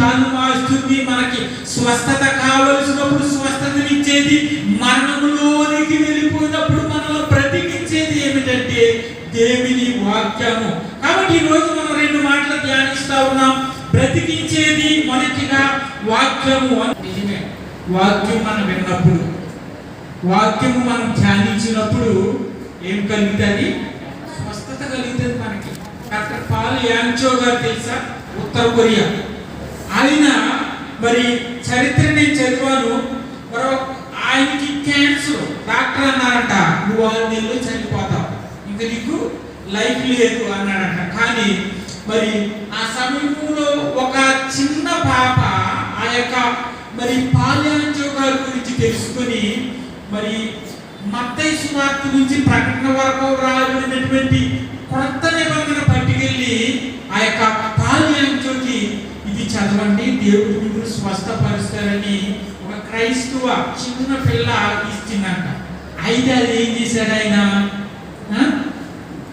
జీవితాన్ని మారుస్తుంది, మనకి స్వస్థత కావలసినప్పుడు స్వస్థతనిచ్చేది, మరణములోనికి వెళ్ళిపోయినప్పుడు మనల్ని బ్రతికించేది ఏమిటంటే దేవుని వాక్యము. కాబట్టి ఈరోజు మనం 2 మాటలు ధ్యానిస్తా ఉన్నాం. బ్రతికించేది మొదటిగా వాక్యము. నిజమే, వాక్యం మనం విన్నప్పుడు, వాక్యము మనం ధ్యానించినప్పుడు ఏం కలుగుతుంది? స్వస్థత కలుగుతుంది మనకి. డాక్టర్ పాల్ యాంగ్చో గారు తెలుసా, ఉత్తర కొరియా. ఆయన మరి చరిత్ర నేను చదివాను. ఆయనకి క్యాన్సర్. డాక్టర్ అన్నారంట, నువ్వు 6 నెలలు చనిపోతావు, ఇంకా నీకు లైఫ్ లేదు అన్నాడంట. కానీ మరి ఆ సమయంలో ఒక చిన్న పాప ఆ యొక్క మరి పాల్ యాంగ్చో గారి గురించి తెలుసుకొని మరి మత్తయి సువార్త నుంచి ప్రకటన వరకు రాయబడినటువంటి కొత్త నిబంధన పట్టుకెళ్ళి ఆ యొక్క పాల్ యాంగ్చోకి ఇది చదవండి, దేవుడు మిమ్మల్ని స్వస్థపరుస్తారని ఒక క్రైస్తవ చిన్న పిల్ల ఇచ్చిందంట. అయితే అది ఏం చేశాడు ఆయన?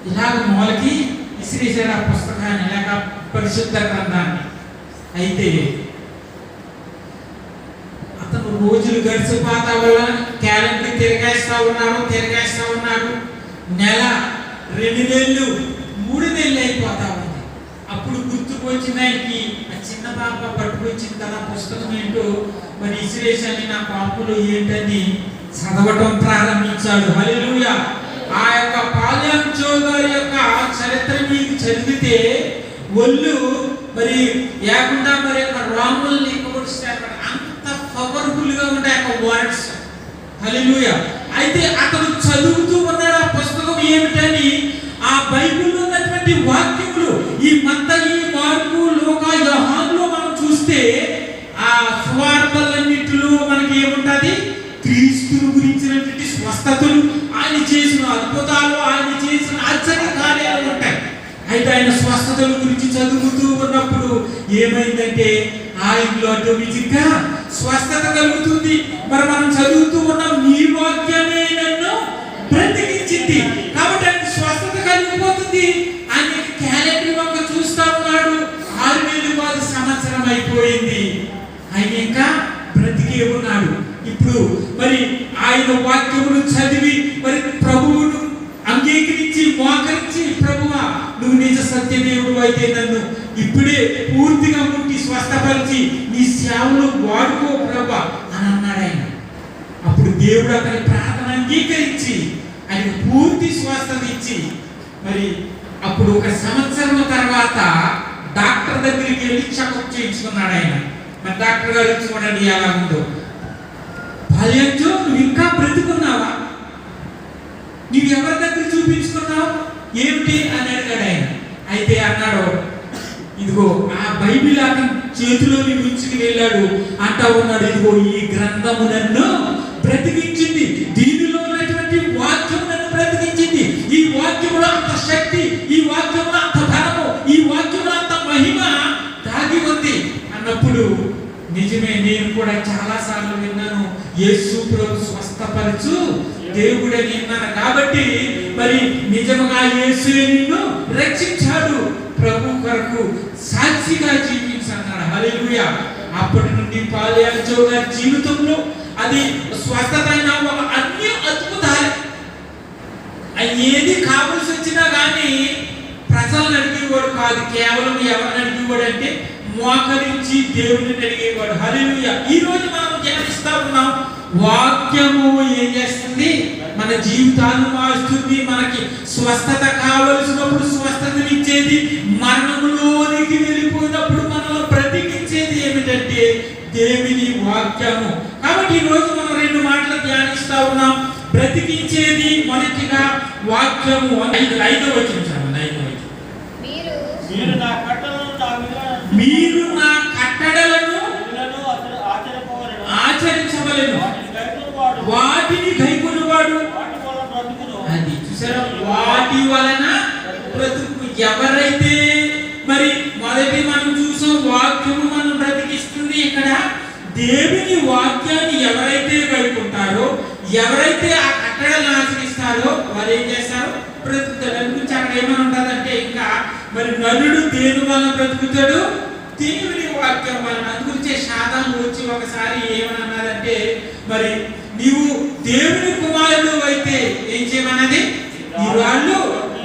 ఇలాగ మూలకి విసిరేశాడు ఆ పుస్తకాన్ని, ఇలాగ పరిశుద్ధ గ్రంథాన్ని. అయితే అతను రోజులు గడిచిపోతా వల్ల క్యాలెండర్ తిరగేస్తా ఉన్నాడు. నెల, 2 నెలలు, 3 నెలలు అయిపోతా ఉంది. అప్పుడు గుర్తుకు వచ్చిన ఆయనకి ఆ చిన్న పాప పట్టుకొచ్చింది కదా పుస్తకం ఏంటో, మరి ఇసిరేషని నా పాపలు ఏంటని చదవటం ప్రారంభించాడు. హల్లెలూయా. ఆ యొక్క పాల్ యాంగ్చో గారి యొక్క చరిత్ర మీకు చదివితే ఒళ్ళు మరి లేకుండా మరి యొక్క రాముల్ని అంత పవర్ఫుల్ గా ఉంటాయి ఆ వర్డ్స్. హల్లెలూయా. అయితే అతను చదువుతూ ఉన్నాడు ఆ పుస్తకం ఏమిటని, ఆ బైబిల్లో ఉన్నటువంటి వాక్యములు ఈ మత్తయి, మార్కు, లూకా, యోహానులో మనం చూస్తే ఆ సువార్తలన్నిటిలో మనకి ఏముంటది? క్రీస్తుని గురించినటువంటి స్వస్థతలు, ఆయన చేసిన అద్భుతాలు, ఆయన చేసిన ఆశ్చర్య కార్యాలు ఉంటాయి. అయితే ఆయన స్వస్థతల గురించి చదువుతూ ఉన్నప్పుడు ఏమైందంటే ఆయనలో ఆటోమేటిక్ గా స్వస్థత కలుగుతుంది. మరి మనం చదువుతూ ఉన్నాం, నీ వాక్యమే నన్ను బ్రతికించింది. కాబట్టి ఆయన స్వస్థత కలిగిపోతుంది. ఆయన క్యాలెండర్ వంక చూస్తా ఉన్నాడు. 6 నెలలు కాదు, సంవత్సరం అయిపోయింది, ఆయన ఇంకా బ్రతికే ఉన్నాడు. ఇప్పుడు మరి ఆయన వాక్యమును చదివి మరి ప్రభువును అంగీకరించి మోకరించి, ప్రభువా నువ్వు నిజ సత్యదేవుడు అయితే నన్ను ఇప్పుడే పూర్తిగా ముట్టి స్వస్థపరిచి నీ సేవలు వాడుకో ప్రభా అని అన్నాడు ఆయన. అప్పుడు దేవుడు అతని ప్రార్థన అంగీకరించి ఆయనకు పూర్తి స్వస్థత ఇచ్చి మరి అప్పుడు 1 సంవత్సరం తర్వాత డాక్టర్ దగ్గరికి వెళ్ళి చెకప్ చేయించుకున్నాడు ఆయన. మరి డాక్టర్ గారు చూడండి ఎలా ఉందో. పాల్ యాంగ్చో, నువ్వు ఇంకా బ్రతుకున్నావా? నువ్వు ఎవరి దగ్గర చూపించుకున్నావు ఏమిటి అని అడిగాడు ఆయన. అయితే అన్నాడు, ఇదిగో ఆ బైబిల్ అతని చేతిలోని ఉంచుకు వెళ్ళాడు. అంటా ఉన్నాడు, ఇదిగో ఈ గ్రంథము నన్ను బ్రతికించింది, దీనిలో ఉన్నటువంటి వాక్యం నన్ను బ్రతికించింది. ఈ వాక్యంలో అంత శక్తి, ఈ వాక్యంలో అంత బలము, ఈ వాక్యంలో అంత మహిమ దాగి ఉంది అన్నప్పుడు నిజమే, నేను కూడా చాలా సార్లు విన్నాను, యేసు ప్రభు స్వస్థపరచు దేవుడని విన్నాను. కాబట్టి మరి నిజంగా యేసు నిన్ను రక్షించాడు, ప్రభు కొరకు సాక్షిగా జీవించన్నాడు. హల్లెలూయా. అప్పటి నుండి పాల్ యాంగ్చో గారి జీవితంలో అది స్వస్థత అయిన అన్ని అద్భుతాలు. ఏది కావలసి వచ్చినా కానీ ప్రజలను అడిగేవాడు కాదు, కేవలం ఎవరిని అడిగేవాడు అంటే మోకరించి దేవుడిని అడిగేవాడు. హల్లెలూయా. ఈ రోజు మనం ధ్యానిస్తా ఉన్నాం, వాక్యము ఏం చేస్తుంది? మన జీవితాన్ని మారుస్తుంది, మనకి స్వస్థత కావలసినప్పుడు స్వస్థతనిచ్చేది, మరణములోనికి వెళ్ళిపోయినప్పుడు మనల్ని బ్రతికించేది ఏమిటంటే దేవుని వాక్యము. కాబట్టి ఈ రోజు మనం 2 మాటలు ధ్యానిస్తా ఉన్నాం. బ్రతికించేది మొదటిగా వాక్యము. 5వ వచనం చదవండి. 5వ వచనం, మీరు నా కట్టడలను ఆచరించవలెను, వాటిని గైకొనువాడు. అది చూసారా, వాటి వలన బ్రతుకు. ఎవరైతే మరి మొదటి మనం చూసాం, వాక్యము మనం బ్రతికిస్తుంది. ఇక్కడ దేవుని వాక్యాన్ని ఎవరైతే గైకుంటారో, ఎవరైతే ఆ కట్టడలను ఆచరిస్తారో వారు ఏం చేస్తారు? బ్రతుకుతాడు. అందుకు అక్కడ ఏమని ఉంటుందంటే, ఇంకా మరి నరుడు దేని వలన బ్రతుకుతాడు? దేవుని వాక్యం వలన. అందుగురించే శాతాను వచ్చి ఒకసారి ఏమన్నారంటే, మరి నీవు దేవుని కుమారుడు అయితే ఏం చేయమన్నది, ఈ రాళ్ళు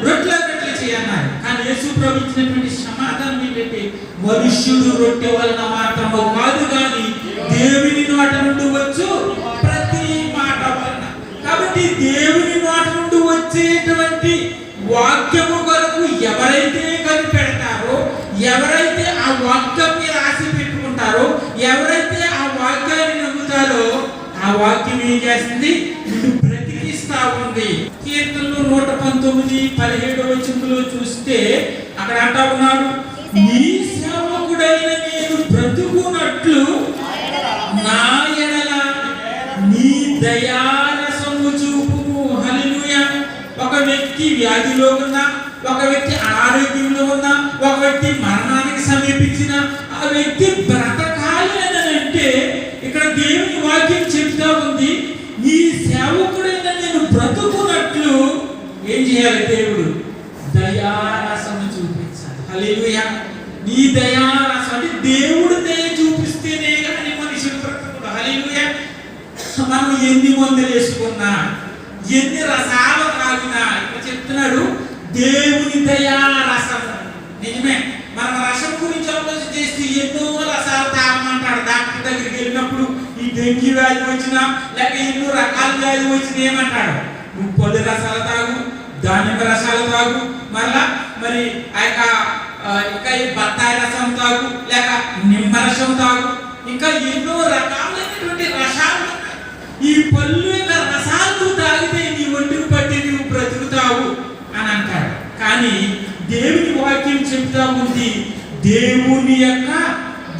రొట్టెలు చేయన్నారు. కానీ యేసు ప్రభు ఇచ్చినటువంటి సమాధానం ఏంటంటే, మనుష్యుడు రొట్టె వలన మాత్రము కాదు కానీ దేవుని నోట నుండి వచ్చు ప్రతి మాట వలన. కాబట్టి దేవుని నోట నుండి వచ్చేటువంటి వాక్యము కొరకు ఎవరైతే కనిపెడతారో, ఎవరైతే ఆ వాక్యం మీద ఆశ పెట్టుకుంటారో, ఎవరైతే ఆ వాక్యాన్ని నమ్ముతారో, ఆ వాక్యం ఏం చేస్తుంది, బ్రతికిస్తా ఉంది. కీర్తనలు 119:17 వచనంలో చూస్తే అక్కడ అంటా ఉన్నాడు, నీ సేవకుడైన నేను బ్రతుకున్నట్లు నా ఎడల నీ దయారసము చూపుము. హల్లెలూయా. ఒక వ్యక్తి వ్యాధిలో ఉన్నా, ఒక వ్యక్తి అనారోగ్యంలో ఉన్నా, ఒక వ్యక్తి మరణానికి సమీపించిన ఆ వ్యక్తి బ్రతకాలి అని అంటే ఇక్కడ దేవుని వాక్యం చెప్తా ఉంది, నీ సేవకుడైన నేను బ్రతుకున్నట్లు ఏం చేయాలి, దేవుడు దయారసము చూపించాలి. హల్లెలూయా. నీ దయారసం అంటే దేవుడు దయ చూపిస్తేనే కానీ మనుషులు బ్రతుకుడు. హల్లెలూయా. మనం ఎన్ని మందులు వేసుకున్నా, ఎన్ని రసాలు తాగినా, ఇక్కడ చెప్తున్నాడు దేవుని దయారసం. నిజమే, మనం రసం గురించి ఆలోచన చేస్తే ఎన్నో రసాలు తాగమంటాడు. డాక్టర్ దగ్గరికి వెళ్ళినప్పుడు ఈ డెంగ్యూ వ్యాధి వచ్చినా, లేక ఎన్నో రకాల వ్యాధి వచ్చినా ఏమంటాడు, నువ్వు పళ్ళు రసాలు తాగు, దానిమ్మ రసాలు తాగు, మరలా మరి ఆ యొక్క ఇంకా ఈ బత్తాయి రసం తాగు, లేక నిమ్మ రసం తాగు, ఇంకా ఎన్నో రకాలైనటువంటి రసాలు. ఈ పళ్ళు యొక్క రసాలు తాగితే నీ ఒంటికి పట్టి నువ్వు బ్రతుకుతావు అని అంటాడు. కానీ దేవుని వాక్యం చెప్తా ఉంది, దేవుని యొక్క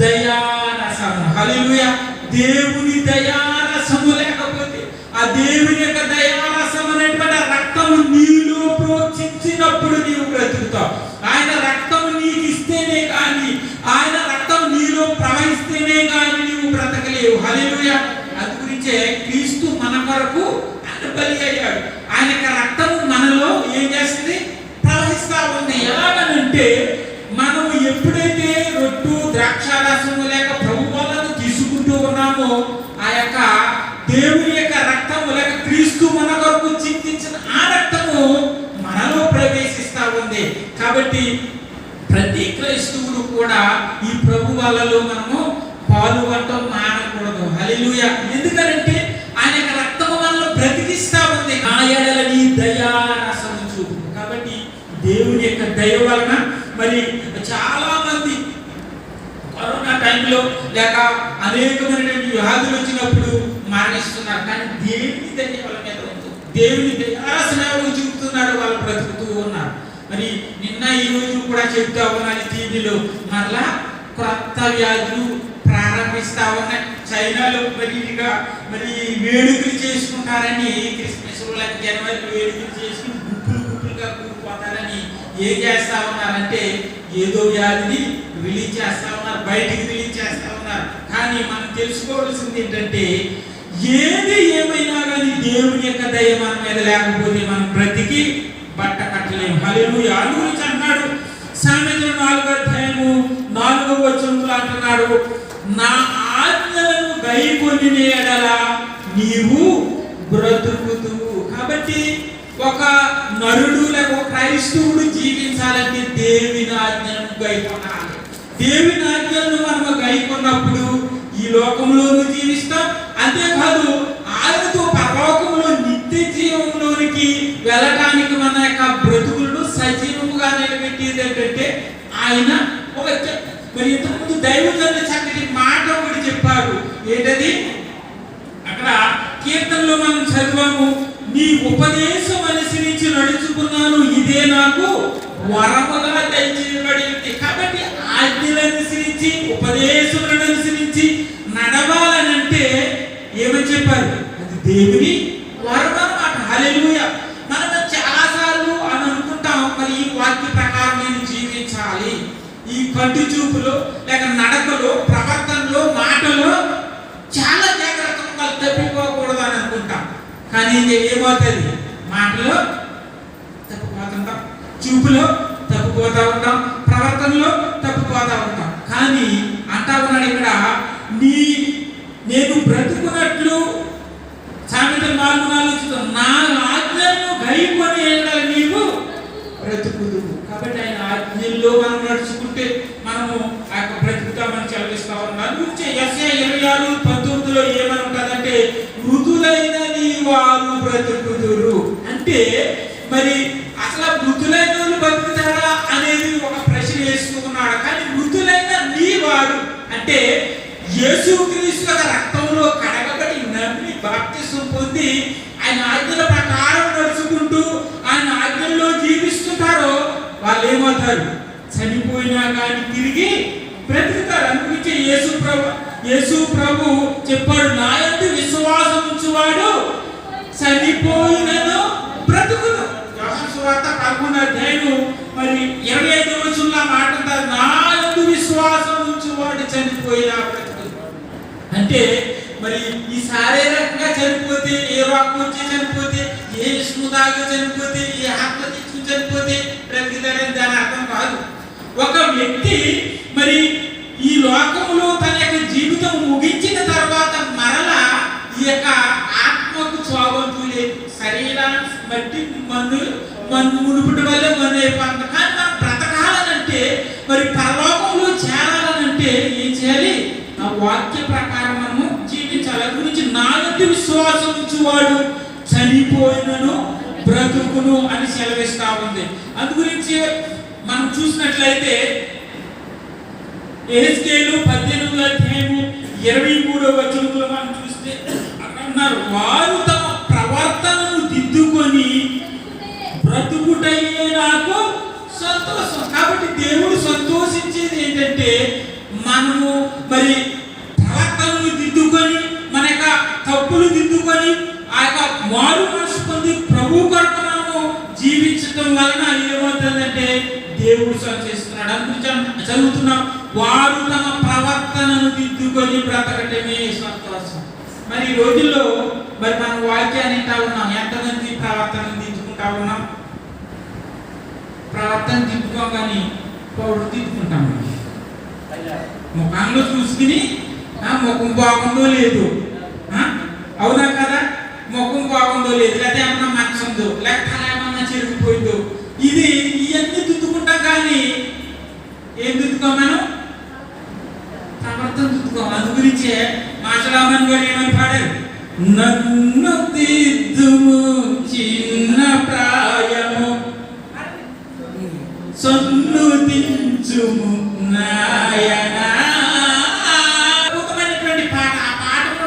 దయారసము. హల్లెలూయా. దేవుని దయారసము లేకపోతే, ఆ దేవుని యొక్క దయారసం అనేటువంటి రక్తము నీలో ప్రోక్షించినప్పుడు నీవు బ్రతుకుతావు. ఆయన రక్తము నీకు ఇస్తేనే కానీ, ఆయన రక్తం నీలో ప్రవహిస్తేనే కానీ నీవు బ్రతకలేవు. హల్లెలూయా. అది గురించే క్రీస్తు మన కొరకు ఆయన బలి అయ్యాడు. ఆయన యొక్క రక్తము మనలో ఏం చేస్తుంది, ప్రవహిస్తా ఉంది. ఎలాగనంటే, మనము ఎప్పుడైతే రొట్టు ద్రాక్షారసము లేక ప్రభు వలన తీసుకుంటూ ఉన్నామో, ఆ యొక్క దేవుని యొక్క రక్తము లేక క్రీస్తు మన కొరకు చింతించిన ఆ రక్తము మనలో ప్రవేశిస్తా ఉంది. కాబట్టి ప్రతి క్రైస్తవుడు కూడా ఈ ప్రభు వాళ్ళలో మనము పాల్గొనటం మానకూడదు. హల్లెలూయా. ఎందుకంటే ఆయన యొక్క రక్తము మనలో బ్రతికిస్తా ఉంది. నా ఎడల నీ దయారసము చూపు. కాబట్టి దేవుని యొక్క దయ వలన మరి చాలా మంది కరోనా టైంలో లేక అనేకమైనటువంటి వ్యాధులు వచ్చినప్పుడు మరణిస్తున్నారు. కానీ దేవుని దయ వాళ్ళ మీద ఉంది. దేవుని దయారసం ఎవరు చూపుతున్నాడు, వాళ్ళు బ్రతుకుతూ ఉన్నారు. మరి నిన్న ఈ రోజు కూడా చెప్తా ఉన్నాను టీవీలో, మరలా కొత్త వ్యాధులు ప్రారంభిస్తా ఉన్నాయి. చైనాలో మరి వేడుకలు చేసుకుంటారని, క్రిస్మస్ లేక జనవరి వేడుకలు చేసుకుని గుప్పులుగా కూలిపోతారని ఏం చేస్తా ఉన్నారంటే, ఏదో వ్యాధిని రిలీజ్ చేస్తా ఉన్నారు, బయటికి రిలీజ్ చేస్తా ఉన్నారు. కానీ మనం తెలుసుకోవాల్సింది ఏంటంటే, ఏది ఏమైనా కానీ దేవుని యొక్క దయ మన మీద లేకపోతే మనం బ్రతికి బట్ట కట్టలేము. హల్లెలూయా. గురించి అంటున్నాడు సామెతలు 4:4 అంటున్నాడు, నా ఆజ్ఞలను గైకొని ఎడల నీవు బ్రతుకుదువు. కాబట్టి ఒక నరుడు లేక ఒక క్రైస్తవుడు జీవించాలంటే దేవుని ఆజ్ఞలను గైకొనాలి. దేవుని ఆజ్ఞలను మనము గైకొన్నప్పుడు ఈ లోకంలోనూ జీవిస్తాం. అంతేకాదు ఆయనతో పరలోకంలో నిత్య జీవంలోనికి వెళ్ళటానికి మన యొక్క బ్రతుకులను సజీవముగా నిలబెట్టేది ఏంటంటే ఆయన ఒక మరి ఇంతకుముందు దైవజనులు చక్కటి మాట ఒకటి చెప్పారు. ఏంటది? అక్కడ కీర్తనలో మనం చదివాము, నీ ఉపదేశం అనుసరించి నడుచుకున్నాను, ఇదే నాకు వరముగా దయచేయబడింది. కాబట్టి ఆజ్ఞలను అనుసరించి ఉపదేశములను అనుసరించి నడవాలనంటే ఏమని చెప్పారు? అది దేవుని వరం అన్నమాట. హల్లెలూయా. మనం చాలాసార్లు అని అనుకుంటాం, మరి ఈ వాక్య ప్రకారం నేను జీవించాలి, ఈ కంటి చూపులో లేక నడకలో ప్రవర్తనలో మాటలో చాలా జాగ్రత్తగా తప్పిపోకూడదు అని అనుకుంటాం. కానీ ఏమవుతుంది? మాటలో తప్పిపోతుంటాం, చూపులో తప్పిపోతూ ఉంటాం, ప్రవర్తనలో తప్పిపోతూ ఉంటాం. కానీ అంటా 16:19 ఏమని ఉంటుందంటే మృతులైన నీ వారు బ్రతుకుదురు. అంటే మరి అసలు మృతులైన వాళ్ళు బతుకుతారా అనేది ఒక ప్రశ్న వేసుకున్నాడు. కానీ మృతులైన నీ వారు అంటే యేసుక్రీస్తు రక్తంలో కడగబడి నమ్మి బాప్తిసం పొంది ఆయన ఆజ్ఞల ప్రకారం నడుచుకుంటూ ఆయన ఆజ్ఞల్లో జీవిస్తుంటారో వాళ్ళు ఏమవుతారు? చనిపోయినా కానీ తిరిగి బ్రతుకుతారు. అందుకే యేసు ప్రభు చెప్పాడు, నా యందు విశ్వాసం ఉంచువాడు చనిపోయినను బ్రతుకును. యోహాను సువార్త 11 మరి 25 వచనంలో మాట ఉంటుంది, నా యందు విశ్వాసం ఉంచువాడు చనిపోయినా బ్రతుకును. అంటే మరి ఈ శారీరకంగా చనిపోతే, ఏ రోగం వచ్చి చనిపోతే, ఏ విష్ణు దాగా చనిపోతే, ఏ ఆత్మ తెచ్చుకుని చనిపోతే బ్రతికితాడని దాని అర్థం కాదు. ఒక వ్యక్తి మరి ఈ లోకంలో తన యొక్క జీవితం ముగించిన తర్వాత మరలా ఈ యొక్క ఆత్మకు చావంటూ లేదు. శరీరాన్ని బట్టి మునుపటి వల్లే మన్ను అయిపోతుంది. కానీ మనం బ్రతకాలనంటే మరి పరలోకంలో చేరాలనంటే ఏం చేయాలి? ఆ వాక్య ప్రకారం మనము జీవించాలి. అది గురించి నా యందు విశ్వాసం ఉంచువాడు చనిపోయినను బ్రతుకును అని సెలవిస్తా ఉంది. అందు గురించి మనం చూసినట్లయితే యెహెజ్కేలు 18:23 వచనంలో మనం చూస్తే అన్నారు, వారు తమ ప్రవర్తనను దిద్దుకొని బ్రతుకుటయే నాకు సంతోషం. కాబట్టి దేవుడు సంతోషించేది ఏంటంటే మనము మరి ప్రవర్తనను దిద్దుకొని మన యొక్క తప్పులు దిద్దుకొని ఆ యొక్క మారు మనసు పొంది ప్రభు కొరకు మనము జీవించడం వలన ఏమవుతుందంటే దేవుడు సంతోషిస్తున్నాడు. అందుకు చదువుతున్నాం, వారు తమ ప్రవర్తనను దిద్దుకొని బ్రతకటమే సంతోషం. మరి ఈ రోజుల్లో మరి మనం వాక్యాన్ని వింటా ఉన్నాం. ఎంతమంది ప్రవర్తనను దిద్దుకుంటా ఉన్నాం? ప్రవర్తన దిద్దుకోగాని పౌరుడు దిద్దుకుంటాం. ముఖంలో చూసుకుని ముఖం బాగుందో లేదు, అవునా కదా? ముఖం బాగుందో లేదు, లేకపోతే ఏమన్నా మచ్చందో, లేకపోతే ఏమన్నా చెరిగిపోయిందో, ఇవన్నీ దిద్దుకుంటాం. కానీ ఏం దిద్దుకోం? మనం ప్రవర్తన దిద్దుకోం. అందు గురించే మాషలామన్ గారు ఏమని పాడారు? నన్ను దిద్దుము చిన్న ప్రాయము సన్నుతించుము నాయనా. అద్భుతమైనటువంటి పాట. ఆ పాటలో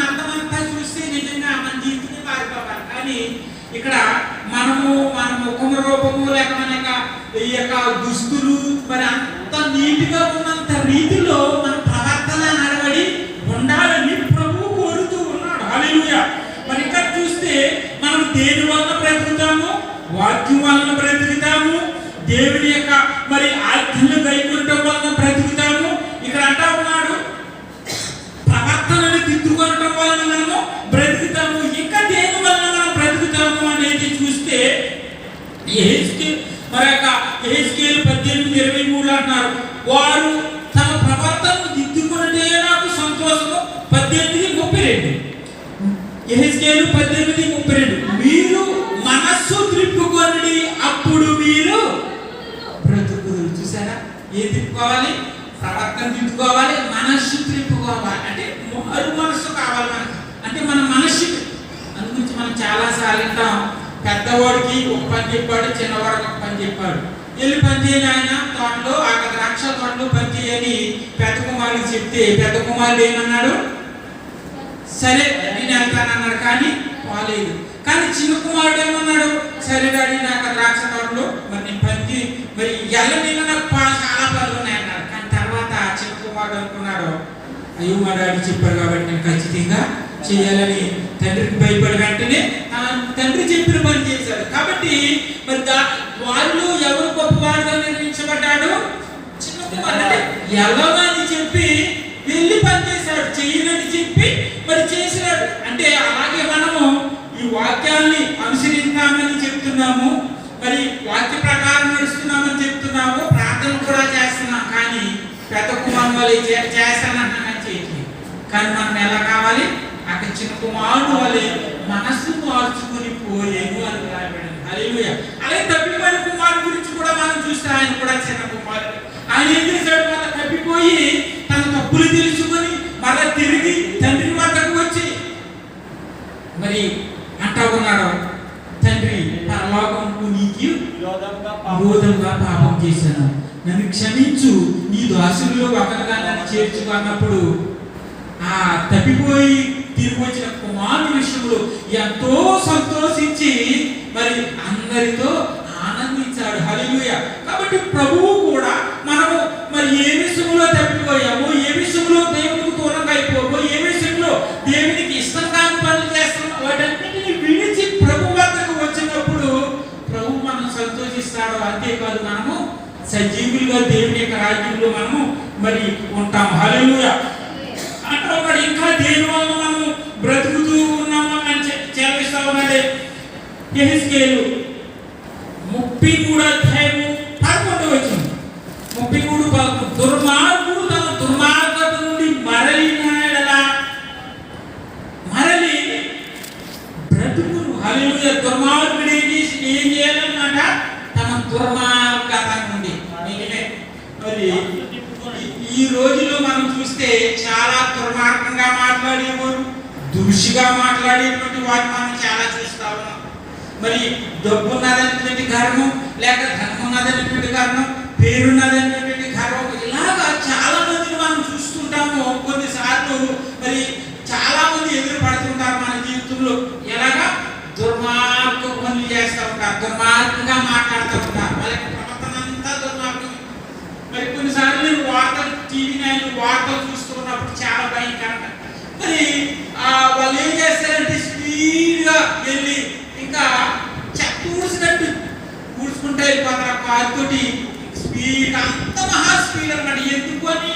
అర్థమంతా చూస్తే నిజంగా మన జీవితం మారిపోవాలి. కానీ ఇక్కడ మనము మన ముఖం రూపము లేక మన ఈ యొక్క దుస్తులు మరి అంత నీట్గా ఉన్నంత రీతిలో మన ప్రవర్తన నడవడి ఉండాలని ప్రభువు కోరుతూ ఉన్నాడు. హల్లెలూయా. మరి ఇక్కడ చూస్తే మనం దేని వలన బ్రతుకుతాము? వాక్యం వలన బ్రతుకుతాము. దేవుని యొక్క మరి ఆజ్ఞలు గైకొనడం వలన బ్రతుకుతాము. ఇక్కడ అంటా ఉన్నాడు, ప్రవర్తనను దిద్దుకొనడం వలన మనము బ్రతుకుతాము. ఇంకా దేని వలన మనం బ్రతుకుతాము అనేది చూస్తే యెహెజ్కేలు 18:23 అంటున్నారు, వారు తమ ప్రవర్తనను దిద్దుకున్నదే నాకు సంతోషము. 18:32 యెహెజ్కేలు 18:32 మీరు మనస్సు త్రిప్పుకొనుడి అప్పుడు మీరు బ్రతుకుదురు. చూసారా? ఏం తిప్పుకోవాలి? ప్రవర్తన తిప్పుకోవాలి, మనస్సు త్రిప్పుకోవాలి. అంటే మారు మనస్సు కావాలి మనకు. అంటే మన మనస్సు అందుగురించి మనం చాలాసార్లు వింటాం, పెద్దవాడికి ఒక పని చెప్పాడు, చిన్నవాడికి ఒక పని చెప్పాడు. వెళ్ళి పని చేయని ఆయన తోటలో ఆ ద్రాక్ష తోటలో పని చేయని పెద్ద కుమారుడికి చెప్తే పెద్ద కుమారుడు ఏమన్నాడు? సరే నేను వెళ్తానన్నాడు. కానీ పోలేదు. కానీ చిన్న కుమారుడు ఏమన్నాడు? సరే డాడీ నాకు ద్రాక్ష తోటలో మరి నేను పని మరి ఎల్లనిన్న నాకు చాలా పనులు ఉన్నాయన్నాడు. కానీ తర్వాత చిన్న కుమారుడు అనుకున్నాడు, అయ్యో మా డాడీ చెప్పాడు కాబట్టి నేను ఖచ్చితంగా చేయాలని తండ్రికి భయపడి వెంటనే తండ్రి చెప్పిన పని చేశాడు. కాబట్టి మరి వారిలో ఎవరు గొప్పవాడుగా నిర్ణయించబడ్డాడు? చిన్న కుమారుడు. ఎల్లమని చెప్పి వెళ్ళి పని చేశాడు, చెయ్యనని చెప్పి మరి చేసినాడు. అంటే అలాగే మనము ఈ వాక్యాన్ని అనుసరిస్తామని చెప్తున్నాము, మరి వాక్య ప్రకారం నడుస్తున్నామని చెప్తున్నాము, ప్రార్థన కూడా చేస్తున్నాం. కానీ పెద్ద కుమారుడు వాళ్ళు చేస్తానంటున్నామని చేయట్లేదు. కానీ మనం ఎలా కావాలి? అక్కడ చిన్న కుమారుడు వాళ్ళే మనస్సు మార్చుకుని పోయేను అని రాయబడింది. హల్లెలూయా. అలాగే తప్పిపోయిన కుమారుడు గురించి కూడా మనం చూస్తే ఆయన కూడా చిన్న కుమారుడు. ఆయన ఏం చేశాడు? మన తప్పిపోయి తన తప్పులు తెలుసుకొని చేశాను, నన్ను క్షమించు, నీ దాసుల్లో ఒకరిగా నన్ను చేర్చుకో అన్నప్పుడు ఆ తప్పిపోయి తిరిగి వచ్చిన కుమారుని విషయంలో ఎంతో సంతోషించి మరి అందరితో ఆనందించాడు. హల్లెలూయా. కాబట్టి ప్రభువు కూడా మనము మరి ఏ విషయంలో తప్పిపోయామో, ఏ విషయంలో దేవునికి దూరంగా అయిపోయామో, ఏ విషయంలో దేవునికి ఇష్టం కాని పనులు చేస్తున్నామో వాటన్నిటిని విడిచి ప్రభు వద్దకు వచ్చినప్పుడు ప్రభు మనం సంతోషిస్తాడు. అంతేకాదు మనము సజీవులుగా దేవుని యొక్క రాజ్యంలో మనము మరి ఉంటాం. హల్లెలూయా. అంటే మరి ఇంకా దేని వల్ల మనము బ్రతుకుతూ ఉన్నాము అని చేపిస్తా ఉన్నాడే. యెహెజ్కేలు 33 అధ్యాయము 11 వచనం. 33:11 దుర్మార్గుడు తన దుర్మార్గత నుండి మరలి బ్రతుకును. హల్లెలూయా. దుర్మార్గుడు ఏం చేయాలన్నమాట? తన దుర్మార్గత నుండి. మరి ఈ రోజుల్లో మనం చూస్తే చాలా దుర్మార్గంగా మాట్లాడేవారు, దురుషిగా మాట్లాడేటువంటి వాటిని మనం చాలా చూస్తా ఉన్నాం. మరి డబ్బు ఉన్నదనేటువంటి కారణం, లేక ధనం ఉన్నదనేటువంటి కారణం, పేరున్నదనేటువంటి కారణం, ఇలాగా చాలా మందిని మనం చూస్తుంటాము. కొన్నిసార్లు మరి చాలా మంది ఎదురు పడుతుంటారు మన జీవితంలో. ఎలాగా? దుర్మార్గ పనులు చేస్తూ ఉంటారు, దుర్మార్గంగా మాట్లాడుతూ ఉంటారు, వాళ్ళకి ప్రవర్తన అంతా దుర్మార్గం. మరి కొన్నిసార్లు నేను వార్తలు, టీవీ నైన్లు వార్తలు చూస్తున్నప్పుడు చాలా భయంకరంగా మరి వాళ్ళు ఏం చేస్తారంటే స్పీడ్గా వెళ్ళి ఇంకా ఊడ్చినట్టు ఊడ్చుకుంటే వెళ్ళిపోతారు కారుతోటి. స్పీడ్ అంత మహా స్పీడ్ అన్నమాట. ఎందుకు అని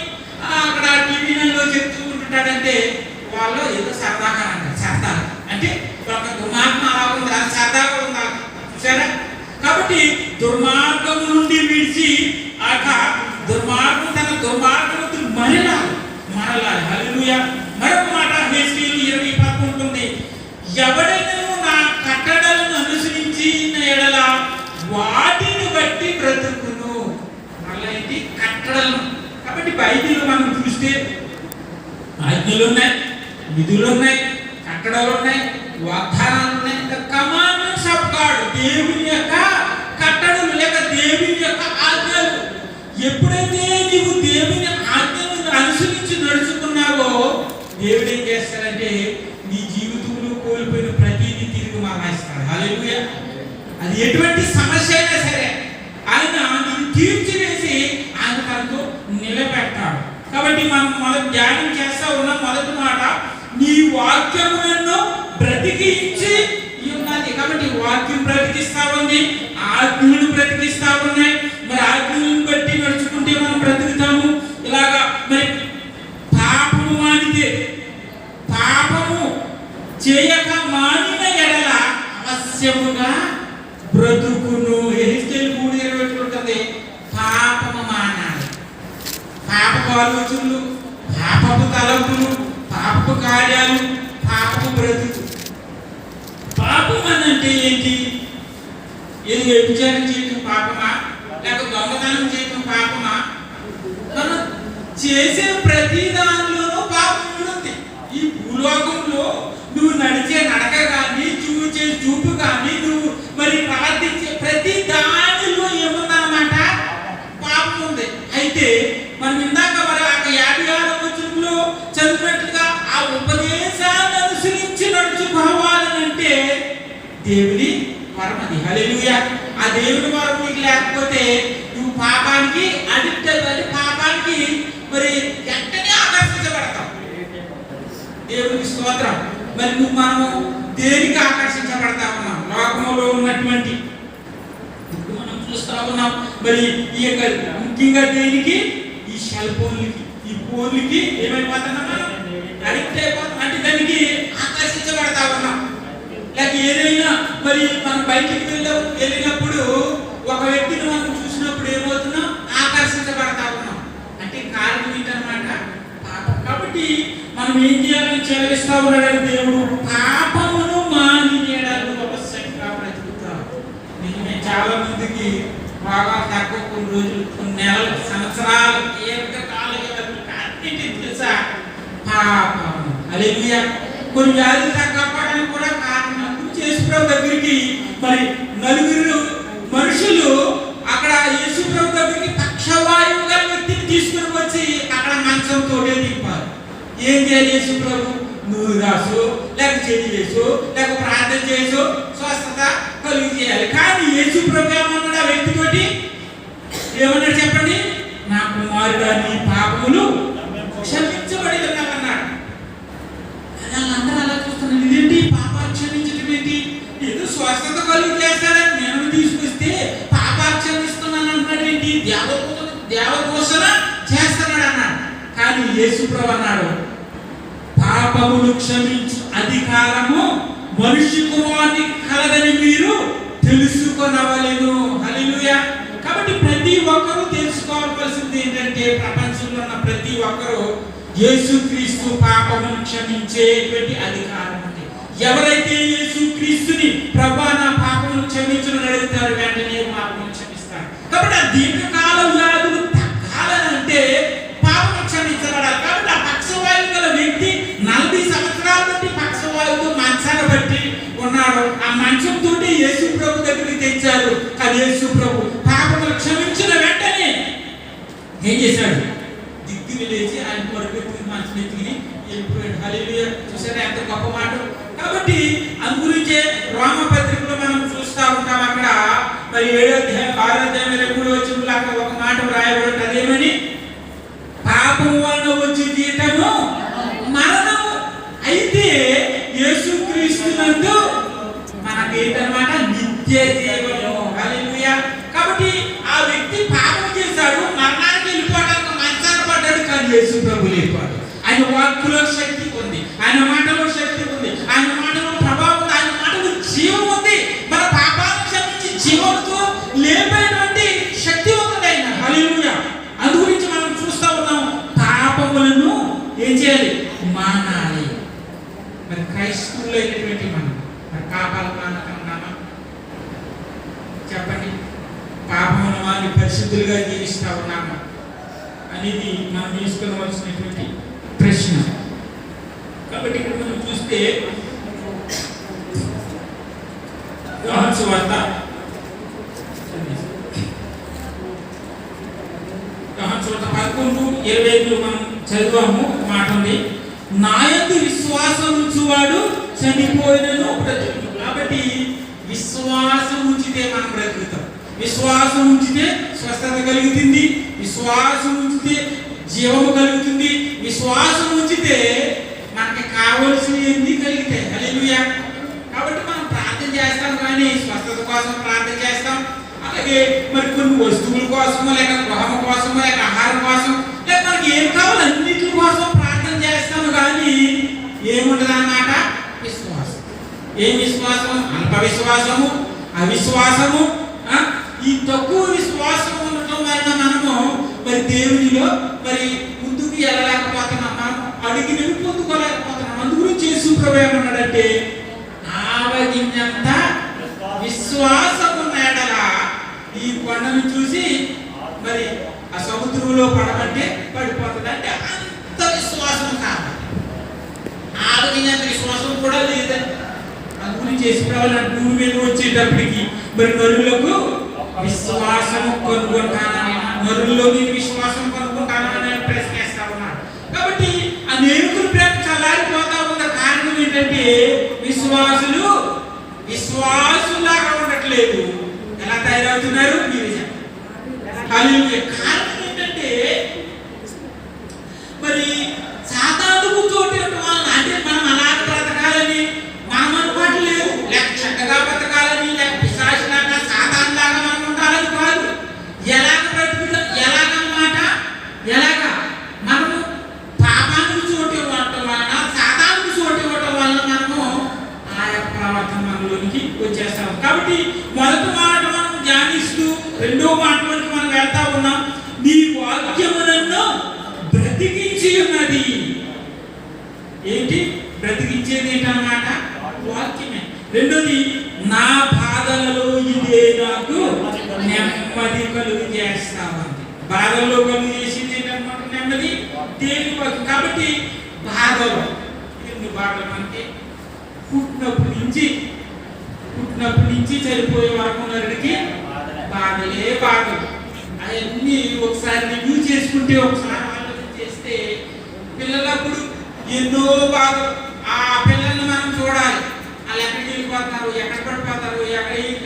అక్కడ టీవీ నైన్లో చెప్తూ ఉంటుంటాడంటే వాళ్ళు ఏదో సరదాగా అంటారు. సరదా అంటే ఒక దుర్మార్గం అలా ఉంది, అది సరదాగా ఉందా చూసారా? కాబట్టి దుర్మార్గం నుండి విడిచి దుర్మార్గం తన దుర్మార్గం మరలాలి. హల్లెలూయా. మరొక మాట యెహెజ్కేలు 20:11 ఉంటుంది. ఎవడైనా నా కట్టడలను అనుసరించిన ఎడల వాటిని బట్టి బ్రతుకును. మళ్ళీ ఏంటి? కట్టడలను. కాబట్టి బైబిల్లో మనం చూస్తే ఆజ్ఞలు ఉన్నాయి, విధులు ఉన్నాయి, కట్టడలు ఉన్నాయి, వాగ్దానాలు ఉన్నాయి. ద కమాండ్మెంట్స్ ఆఫ్ గాడ్, దేవుని యొక్క కట్టడలు లేక దేవుని యొక్క ఆజ్ఞలు. ఎప్పుడైతే నీవు దేవుని ఆజ్ఞలను అనుసరించి నడుచుకున్నావో దేవుడు ఏం చేస్తాడంటే నీ జీవితంలో కోల్పోయిన ప్రతిదీ తిరిగి మరలిస్తాడు. హల్లెలూయా. అది ఎటువంటి సమస్య అయినా సరే ఆయన నీకు తీర్చివేసి ఆయన తనతో నిలబెట్టాడు. కాబట్టి మనం మొదటి ధ్యానం చేస్తా ఉన్న మొదటి మాట, నీ వాక్యము నన్ను బ్రతికించి ఉన్నది. కాబట్టి వాక్యం బ్రతికిస్తా ఉంది, ఆజ్ఞలు బ్రతికిస్తా ఉన్నాయి. మరి ఆజ్ఞలను బట్టి నడుచుకుంటే మనం బ్రతుకుతాము. ఇలాగా మరి పాపము మానితే, పాపము చేయక మానిన ఎడల అవశ్యముగా బ్రతుకును. యెహెజ్కేలు 3:21 ఉంటుంది. పాపము మానాలి. పాపపు ఆలోచనలు, పాపపు తలంపులు, పాపపు కార్యాలు, పాపపు బ్రతుకు. పాపం అని అంటే ఏంటి? ఏది వ్యభిచారం చేయటం పాపమా, లేక దొంగతనం చేయటం పాపమా? మనం చేసే ప్రతి దానిలోనూ పాపం ఉంటుంది. ఈ భూలోకంలో నువ్వు నడిచే నడక కానీ, చూచే చూపు కానీ, నువ్వు మరి ప్రవర్తించే ప్రతి దానిలో ఏముందన్నమాట? పాపం ఉంది. అయితే మనం ఇందాక మరి 56వ వచనంలో చదివినట్లుగా ఆ ఉపదేశాన్ని అనుసరించి నడుచుకోవాలనంటే దేవుని వరం అది. హల్లెలూయా. ఆ దేవుని వరం నీకు లేకపోతే నువ్వు పాపానికి అడిక్ట్ అవ్వాలి, పాపానికి మరి వెంటనే ఆకర్షించబడతావు. దేవునికి స్తోత్రం. మరి మనము దేనికి ఆకర్షించబడతా ఉన్నాం? లోకంలో ఉన్నటువంటి ఇప్పుడు మనం చూస్తా ఉన్నాం. మరి ఈ యొక్క ముఖ్యంగా దేనికి? ఈ సెల్ ఫోన్లకి, ఈ ఫోన్లకి ఏమైపోతున్నాం? మనం అడిక్ట్ అయిపోతాం. అంటే దానికి ఆకర్షించబడతా ఉన్నాం. లేక ఏదైనా మరి మనం బయటికి వెళ్ళినప్పుడు ఒక వ్యక్తిని మనం చూసినప్పుడు ఏమవుతున్నాం? ఆకర్షించబడతా ఉన్నాం. అంటే కారణం ఏంటన్నమాట? పాపం. కాబట్టి మనం ఏం చేయాలని చెల్లిస్తా ఉన్నాడు దేవుడు? పాపమును మానివేయడానికి అవశ్యంగా బ్రతుకుతాం. నిజమే. చాలా మందికి బాగా తక్కువ కొన్ని రోజులు, కొన్ని నెలలు, సంవత్సరాలు, దీర్ఘకాలంగా అన్నింటి తెలుసా? పాపం. హల్లెలూయా. కొన్ని వ్యాధులు తగ్గడానికి కూడా కారణం. యేసు దగ్గరికి మరి నలుగురు మనుషులు అక్కడ యేసు ప్రభు దగ్గరికి పక్షవాయువు గల వ్యక్తిని తీసుకుని వచ్చి అక్కడ మంచంతోనే దింపారు. ఏం చేయాలి? యేసు ప్రభు నువ్వు రాసు, లేక చెయ్యి వేసు, లేక ప్రార్థన చేసు, స్వస్థత కలుగు చేయాలి. కానీ యేసు ప్రభు ఏమన్నాడు ఆ వ్యక్తితోటి? ఏమన్నాడు చెప్పండి? నా కుమారుడా, నీ పాపములు క్షమించబడి ఉన్నామన్నాడు. అందరూ అలా చూస్తున్నాను, ఇదేంటి పాపాలు క్షమించడం ఏంటి? ఏదో స్వస్థత కలుగు చేస్తాడని నేను తీసుకొస్తే పాపాలు క్షమిస్తున్నాను అంటున్నాడు ఏంటి? దేవపోషణ చేస్తున్నాడు అన్నాడు. కానీ యేసు ప్రభు అన్నాడు, పాపములు క్షమించు అధికారము మనిషి కుమారునికి కలదని మీరు తెలుసుకొనవలెను. హల్లెలూయా. కాబట్టి ప్రతి ఒక్కరూ తెలుసుకోవాల్సింది ఏంటంటే, ప్రపంచంలో ఉన్న ప్రతి ఒక్కరూ యేసుక్రీస్తు పాపమును క్షమించేటువంటి అధికారం ఉంది. ఎవరైతే యేసుక్రీస్తుని ప్రభువా నా పాపమును క్షమించును అడుగుతారు, వెంటనే పాపమును క్షమిస్తారు. కాబట్టి ఆ దీర్ఘకాల వ్యాధులు తగ్గాలనంటే పాపము క్షమించబడాలి. కాబట్టి ఆ పక్షవాయువు గల వ్యక్తి 40 సంవత్సరాల నుండి పక్షవాయువుతో మంచాన బట్టి ఉన్నాడు. ఆ మంచంతో యేసు ప్రభు దగ్గరికి తెచ్చారు. కానీ యేసు ప్రభు పాపములు క్షమించిన వెంటనే ఏం చేశాడు? దిగ్గుని లేచి ఆయన పరుగెత్తుకుని మంచం ఎత్తుకుని వెళ్ళిపోయాడు. హల్లెలూయా. చూసారా ఎంత గొప్ప మాట. కాబట్టి అందుగురించే రోమపత్రికలో మనం చూస్తూ ఉంటాం. అక్కడ మరి 7వ అధ్యాయం 6వ అధ్యాయం 3వ వచనంలో అక్కడ ఒక మాట రాయబడింది. అదేమని? పాపము వలన వచ్చే జీతము మరణము, అయితే యేసుక్రీస్తునందు మనకేంటన్నమాట? నిత్య జీవము. హల్లెలూయా. కాబట్టి ఆ వ్యక్తి పాపం చేశాడు, మరణానికి వెళ్ళిపోవడానికి మంచాన పడ్డాడు. కానీ యేసు ప్రభు లేపాడు. ఆయన వాక్కులో శక్తి ఉంది, ఆయన మాటలో శక్తి ఉంది, ఆయన మాటలో ప్రభావం ఉంది, ఆయన మాటలో జీవం ఉంది. మన పాపాలను క్షమించి జీవంతో లేపేటువంటి శక్తి ఉంది ఆయన. హల్లెలూయా. అందు గురించి మనం చూస్తూ ఉన్నాం, పాపములను ఏం చేయాలి? మానాలి. మరి క్రైస్తవుల్లో అయినటువంటి మనం మరి పాపాలు మానకున్నామా? చెప్పండి. పాపమును మాని పరిశుద్ధులుగా జీవిస్తూ ఉన్నామా అనేది మనం తీసుకునవలసినటువంటి ప్రశ్న. కాబట్టి ఇక్కడ మనం చూస్తే యోహాను సువార్త 11:25 మనం చదివాము. మాట ఉంది, నాయందు విశ్వాసం ఉంచువాడు చనిపోయినను బ్రతుకును. కాబట్టి విశ్వాసం ఉంచితే మనం బ్రతుకుతాం. విశ్వాసం ఉంచితే స్వస్థత కలుగుతుంది, విశ్వాసం ఉంచితే జీవము కలుగుతుంది, విశ్వాసం ఉంచితే మనకి కావలసినవి కలిగితాయి. హల్లెలూయా. కాబట్టి మనం ప్రార్థన చేస్తాం, కానీ స్వస్థత కోసం ప్రార్థన చేస్తాం. అలాగే మరి కొన్ని వస్తువుల కోసమో, లేక గృహం కోసమో, లేక ఆహారం కోసం, లేక మనకి ఏం కావాలో అన్నింటి కోసం ప్రార్థన చేస్తాము. కానీ ఏముండదు అన్నమాట? విశ్వాసం. ఏం విశ్వాసం? అల్ప విశ్వాసము, అవిశ్వాసము. ఈ తక్కువ విశ్వాసం ఉండటం వలన మనము మరి దేవునిలో మరి ముందుకు వెళ్ళలేకపోతున్నాం, మనం అడిగినవి పొందుకోలేకపోతున్నాం. అందు గురించి యేసు ప్రభు ఏమన్నాడంటే, ఆవగింజంత విశ్వాసము ఎడల ఈ కొండను చూసి మరి ఆ సముద్రంలో పడమంటే పడిపోతుంది. అంటే అంత విశ్వాసం కాదు, ఆవగింజంత విశ్వాసం కూడా లేదండి. అందు గురించి యేసు ప్రభు భూమి మీద వచ్చేటప్పటికి మరి నరులకు విశ్వాసము కొనుక్కుంటానని, నరుల్లో నేను విశ్వాసం కొనుక్కుంటానని ప్రశ్నిస్తా ఉన్నాడు. కాబట్టి ఆ నేనుకుని ప్రేమ చల్లారిపోతా ఉన్న కారణం ఏంటంటే, విశ్వాసులాగా ఉండట్లేదు. ఎలా తయారవుతున్నారు? హల్లెలూయా. కారణం ఏంటంటే, మరి సాతానుకు తోటి వలన, అంటే మనం అలా బ్రతకాలని మనం అనుకోవట్లేదు, లేక చక్కగా బ్రతకాలని, లేక పిశాచులాగా సాతానులాగా మనం ఉండాలని కాదు. ఎలాగ బ్రతుకుతాం? ఎలాగన్నమాట? ఎలాగా మనము పాపానికి చోటు ఇవ్వటం వలన, సాతానుకు చోటు ఇవ్వటం వలన మనము ఆ యొక్క ప్రవర్తన మనలోనికి వచ్చేస్తాం. కాబట్టి మొదటి మాట మనం ధ్యానిస్తూ రెండో మాటలోకి మనం వెళ్తా ఉన్నాం. నీ వాక్యము నన్ను బ్రతికించి ఉన్నది. ఏంటి బ్రతికించేది? ఏంటన్నమాట? వాక్యమే. రెండోది, నా బాధలలో ఇదే నాకు నెమ్మది కలుగు చేస్తామంది. బాధల్లో కలుగు చేసింది ఏంటన్నమాట? నెమ్మది. దేవుని వాక్యం. కాబట్టి బాధలు, ఎన్ని బాధలు అంటే పుట్టినప్పటి నుంచి చనిపోయే వరకు నరుడికి బాధలే బాధలు. అవన్నీ ఒకసారి రివ్యూ చేసుకుంటే, ఒకసారి ఆలోచన చేస్తే పిల్లలప్పుడు ఎన్నో బాధలు. ఆ పిల్లల్ని మనం చూడాలి, వాళ్ళు ఎక్కడికి వెళ్ళిపోతారు, ఎక్కడ పడిపోతారు,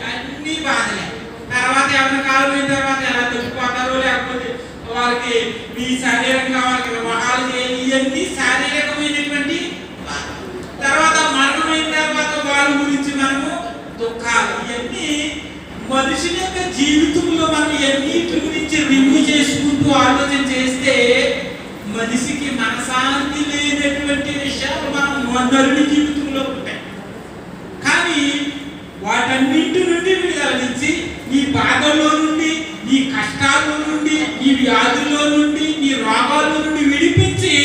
అన్ని బాధలే. తర్వాత ఎవరిని కాలం తర్వాత ఎలా తగ్గిపోతారో, లేకపోతే వాళ్ళకి మీ శారీరకంగా వాళ్ళకి వివాహాలు చేయాలి, ఇవన్నీ శారీరకమైనటువంటి. తర్వాత మరణమైన తర్వాత వాళ్ళ గురించి మనము దుఃఖాలు, ఇవన్నీ మనుషుల యొక్క జీవితంలో మనం ఎన్నిటి గురించి రివ్యూ చేసుకుంటూ ఆలోచన చేస్తే మనిషికి మనశాంతి లేనటువంటి విషయాలు మనం నరుని జీవితంలో ఉంటాయి. కానీ వాటన్నింటి నుండి విడుదలనిచ్చి, నీ బాధల్లో నుండి, నీ కష్టాల్లో నుండి, నీ వ్యాధుల్లో నుండి, నీ రోగాల నుండి విడిపించి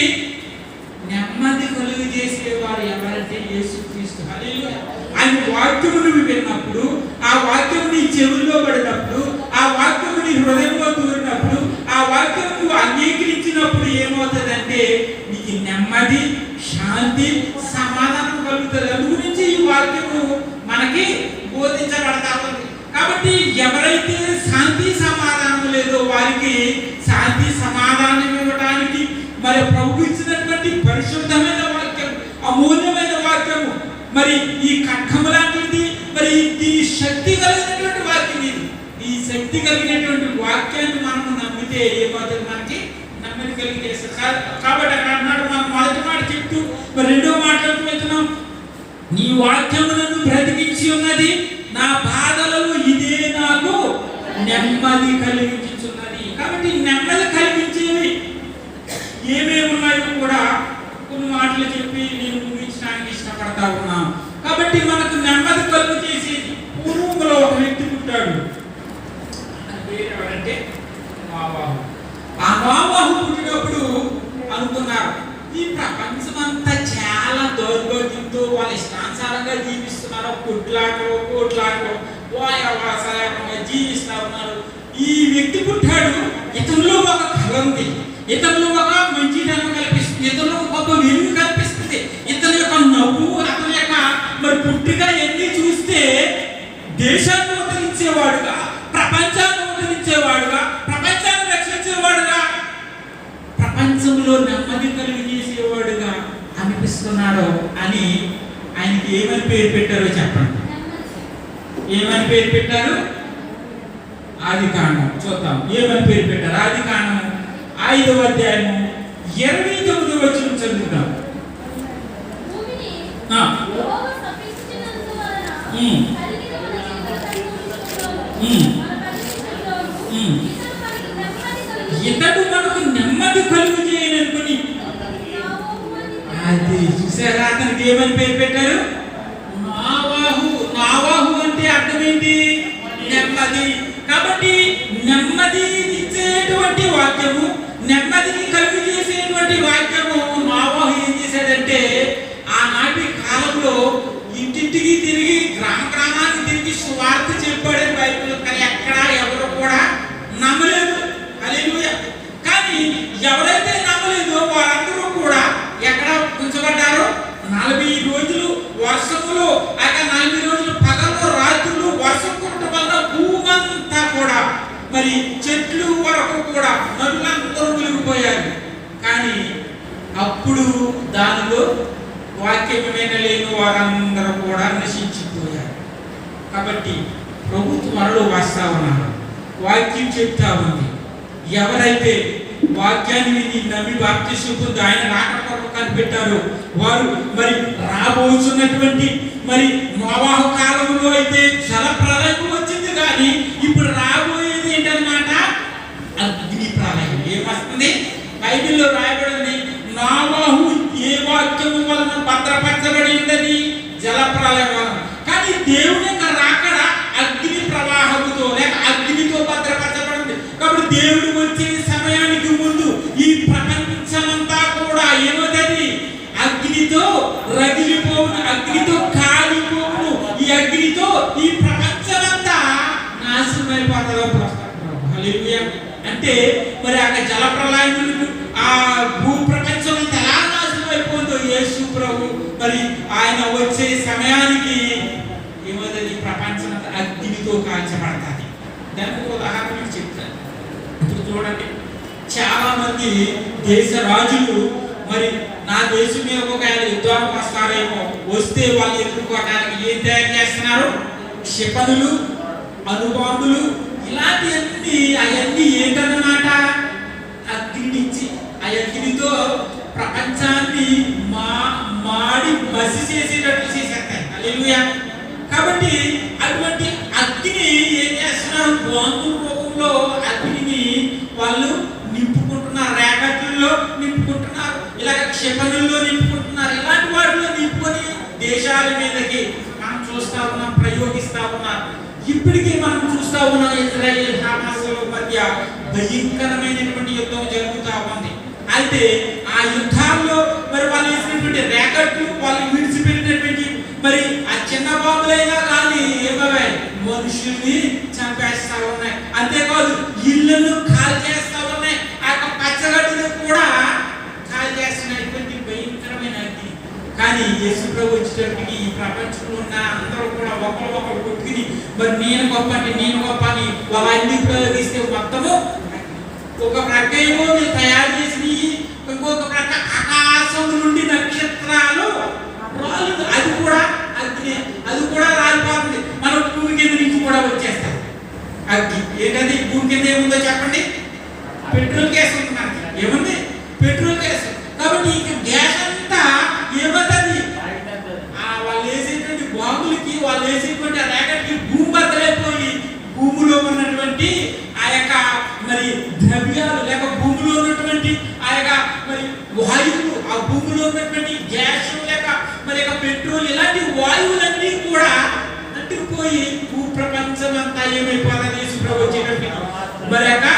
నెమ్మది కలుగు చేసేవారు ఎవరంటే యేసుక్రీస్తు. హల్లెలూయా. ఆయన వాక్యము నువ్వు విన్నప్పుడు, ఆ వాక్యం నీ చెవుల్లో పడినప్పుడు, ఆ వాక్యం నీ హృదయంలో దూరినప్పుడు, ఆ వాక్యం నువ్వు అంగీకరించినప్పుడు ఏమవుతుందంటే నీకు నెమ్మది, శాంతి, సమాధానం కలుగుతుంది. అందు గురించి ఈ వాక్యము మనకి బోధించబడతా ఉంది. కాబట్టి ఎవరైతే శాంతి సమాధానం లేదో వారికి శాంతి సమాధానం ఇవ్వడానికి మరి ప్రభు ఇచ్చినటువంటి పరిశుద్ధమైన వాక్యం, అమూల్యమైన వాక్యము, మరి ఈ ఖడ్గము లాంటిది, మరి ఈ శక్తి కలిగినటువంటి వాక్యం ఇది. ఈ శక్తి కలిగినటువంటి వాక్యాన్ని మనం నమ్మితే ఏమవుతుంది? మనకి నమ్మది కలిగి. కాబట్టి అక్కడ అన్నాడు, మనం మొదటి మాట చెప్తూ మరి రెండో మాటలకు వెళ్తున్నాం. నీ వాక్యము నన్ను బ్రతికించి ఉన్నది, నా బాధలలో ఇదే నాకు నెమ్మది కలిగించున్నది. కాబట్టి నెమ్మది కలిగించేవి ఏమేమి ఉన్నాయో కూడా కొన్ని మాటలు చెప్పి నేను ముగించడానికి ఇష్టపడతా ఉన్నాను. కాబట్టి మనకు నెమ్మది కలుగు చేసేది. పూర్వంలో ఒక వ్యక్తి పుట్టాడు, ఎవరంటే నోవాహు. ఆ నోవాహు పుట్టినప్పుడు అనుకున్నారు, ఈ ప్రపంచమంతా చాలా దౌర్భాగ్యంతో వాళ్ళ ఇష్టానుసారంగా జీవిస్తున్నారు, కోట్లాటలో జీవిస్తా ఉన్నారు. ఈ వ్యక్తి పుట్టాడు, ఇతరులో ఒక కళ ఉంది, ఇతరులు ఒక మంచితనం కల్పిస్తుంది, ఇతరులు ఒక వెలుగు కల్పిస్తుంది. ఇతని యొక్క నవ్వు, అతని యొక్క మరి పుట్టిక ఎన్ని చూస్తే దేశాన్ని ఉద్ధరించేవాడుగా, ప్రపంచాన్ని ఉద్ధరించేవాడుగా, ప్రపంచాన్ని రక్షించేవాడుగా, ప్రపంచంలో నెమ్మది కలిగి చేసేవాడుగా అనిపిస్తున్నాడు అని ఆయనకి ఏమని పేరు పెట్టారో చెప్పండి. ఏమని పేరు పెట్టారు? ఆదికాండం చూద్దాం. ఏమని పేరు పెట్టారు? ఆదికాండం 5వ అధ్యాయము 29వ వచనం చదువుతాం. ఇతడు మనకు నెమ్మది కలుగు చేయననుకుని, అది చూసారా, అతనికి ఏమని పేరు పెట్టారు? నోవాహు. నోవాహు అంటే అర్థం ఏంటి? నెమ్మది. కాబట్టి నెమ్మది ఇచ్చేటువంటి వాక్యము, నెమ్మదిని కలుగు చేసేటువంటి వాక్యము నోవాహు ఏం చేశాడంటే, ఆనాటి కాలంలో ఇంటింటికి తిరిగి, గ్రామానికి తిరిగి సువార్త చెప్పాడని బైబిల్. కానీ ఎక్కడా ఎవరు కూడా నమ్మలేదు. హల్లెలూయా. కానీ ఎవరైతే నమ్మలేదో వారందరూ కూడా ఎక్కడ ఉంచబడ్డారో 40 రోజులు వర్షములో, ఆ 40 రోజులు పగలు రాత్రులు వర్షం కుట్టడం వల్ల భూమంతా కూడా, మరి చెట్లు వరకు కూడా నదులందరూ మునిగిపోయారు. కానీ అప్పుడు దానిలో వాక్యం వినలేని వారందరూ కూడా నశించిపోయారు. కాబట్టి ప్రభు త్వరలో వస్తా ఉన్నారు, వాక్యం చెప్తా ఉంది. ఎవరైతే వాక్యాన్ని విని నమ్మి బాప్తిసం పొంది ఆయన రాకడ కొరకు కనిపెట్టారో వారు మరి రాబోతున్నటువంటి మరి నోవాహు కాలంలో అయితే జల ప్రళయం వచ్చింది, కానీ ఇప్పుడు రాబోయేది ఏంటన్నమాట? అగ్ని ప్రళయం. ఏమొస్తుంది? బైబిల్లో రాయబడింది, నోవాహు ఏ వాక్యము వలన భద్రపరచబడిందని? జల ప్రళయం వలన. కానీ దేవుని యొక్క రాకడ అగ్ని ప్రవాహముతో లేక అగ్నితో భద్రపరచబడింది. కాబట్టి దేవుడు వచ్చే సమయానికి ముందు ఈ ప్రపంచమంతా కూడా ఏమవుతుంది? అగ్నితో రగిలిపోవును, అగ్నితో కాలిపోవును. ఈ అగ్నితో ఈ ప్రపంచమంతా నాశనం అయిపోతుంది. హల్లెలూయా. అంటే మరి ఆ జల ప్రళయం, ఆ భూ ప్రపంచం ఎలా నాశనం అయిపోతుందో యేసు ప్రభు మరి ఆయన వచ్చే సమయానికి ఏమవుతుంది? ప్రపంచం అగ్నితో కాల్చబడతాది. దానికి ఉదాహరణ చెప్తాను. చూడండి, చాలా మంది దేశ రాజులు మరి నా దేశం మీద ఒక యుద్ధానికి వస్తారేమో, వస్తే వాళ్ళు ఎదుర్కోవడానికి ఏం తయారు చేస్తున్నారు? క్షిపణులు, అణుబాంబులు, ఇలాంటివన్నీ అవన్నీ ఏంటన్నమాట? అగ్నినిచ్చి ఆ అగ్నితో ప్రపంచాన్ని మాడి మసి చేసేటట్లు చేసేస్తాయి. హల్లెలూయా. కాబట్టి అటువంటి అగ్ని ఏం చేస్తున్నారు? బాంబు రూపంలో అగ్నిని వాళ్ళు నింపుకుంటున్నారు, ర్యాకెట్లలో నింపుకుంటున్నారు, ఇలాగ క్షిపణుల్లో నింపుకుంటున్నారు. ఇలాంటి వాటిలో నింపుకొని దేశాల మీదకి మనం చూస్తా ఉన్నాం, ప్రయోగిస్తా ఉన్నారు. ఇప్పటికీ మనం చూస్తా ఉన్నాం ఇజ్రాయెల్ హమాస్ మధ్య భయంకరమైనటువంటి యుద్ధం జరుగుతూ ఉంది. అయితే ఆ యుద్ధాల్లో మరి వాళ్ళు వేసినటువంటి ర్యాకెట్లు, వాళ్ళు విడిచిపెట్టినటువంటి మరి ఆ చిన్న బాంబులైనా కానీ ఏమయ్యాయి? మనుషుల్ని చంపేస్తా ఉన్నాయి. అంతేకాదు ఇళ్ళను కాల్ చేస్తా ఉన్నాయి, ఆ యొక్క పచ్చగడ్డిని కూడా కాల్ చేస్తున్నాయి. ఇటువంటి భయంకరమైన అగ్ని. కానీ యేసు ప్రభు వచ్చేటప్పటికి ఈ ప్రపంచంలో ఉన్న అందరూ కూడా ఒకరు కొట్టుకుని మరి నేను గొప్ప అంటే నేను గొప్ప అని వాళ్ళన్ని ప్రయోగిస్తే మొత్తము ఒక ప్రక్క ఏమో మీరు తయారు చేసి, ఇంకొక ప్రక్క ఆకాశం నుండి నక్షత్రాలు రాళ్ళు, అది కూడా అగ్ని, అది కూడా రాలిపోతుంది. మనం భూమి కింద నుంచి కూడా వచ్చేస్తాం అగ్ని. ఏంటది? భూమి కింద ఏముందో చెప్పండి? పెట్రోల్ గ్యాస్ ఉంది. మనకి ఏముంది? Petrol gas. కాబట్టి ఇక గ్యాస్ అంతా ఏమవుతుంది? వాళ్ళు వేసేటువంటి బాంబులకి, వాళ్ళు వేసేటువంటి ర్యాకెట్కి భూమి బద్దలైపోయి భూమిలో ఉన్నటువంటి ఆ యొక్క మరి ద్రవ్యాలు లేక భూమిలో ఉన్నటువంటి ఆ యొక్క మరి వాయువులు, ఆ భూమిలో ఉన్నటువంటి గ్యాస్ లేక మరి యొక్క పెట్రోల్, ఇలాంటి వాయువులన్నీ కూడా అంటుకుపోయి భూ ప్రపంచం అంతా ఏమైపోతుంది? యేసు ప్రభు వచ్చేటప్పటికి మరి యొక్క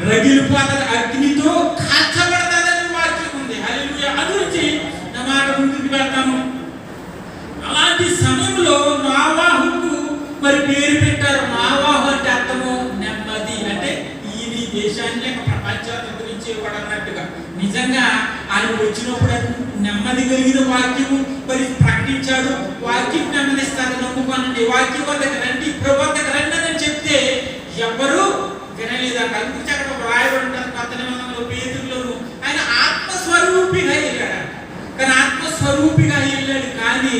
రగిలిపోతుంది, అగ్నితో కాల్చబడతాదని వాక్యం ఉంది. హల్లెలూయా. అందురించి నా మాట ముందుకు వెళ్తాము. అలాంటి సమయంలో నోవాహుకు మరి పేరు పెట్టారు. నోవాహు అంటే అర్థము నెమ్మది, అంటే ఈయన దేశాన్ని లేక ప్రపంచాన్ని ఉద్ధరించేవాడు అన్నట్టుగా. నిజంగా ఆయన వచ్చినప్పుడు నెమ్మది కలిగిన వాక్యము మరి ప్రకటించాడు. వాక్యం నెమ్మదిస్తారు, నమ్ముకోనండి, వాక్యం వద్దకు రండి, ప్రభు వద్దకు రండి అని చెప్తే ఎవరు వినలేదు. ఆ కలుపుకి అక్కడ వ్రాయబడి ఉంటారు కొత్త నిబంధనలో, పేతురులోను. ఆయన ఆత్మస్వరూపిగా వెళ్ళాడు. కానీ ఆత్మస్వరూపిగా వెళ్ళాడు, కానీ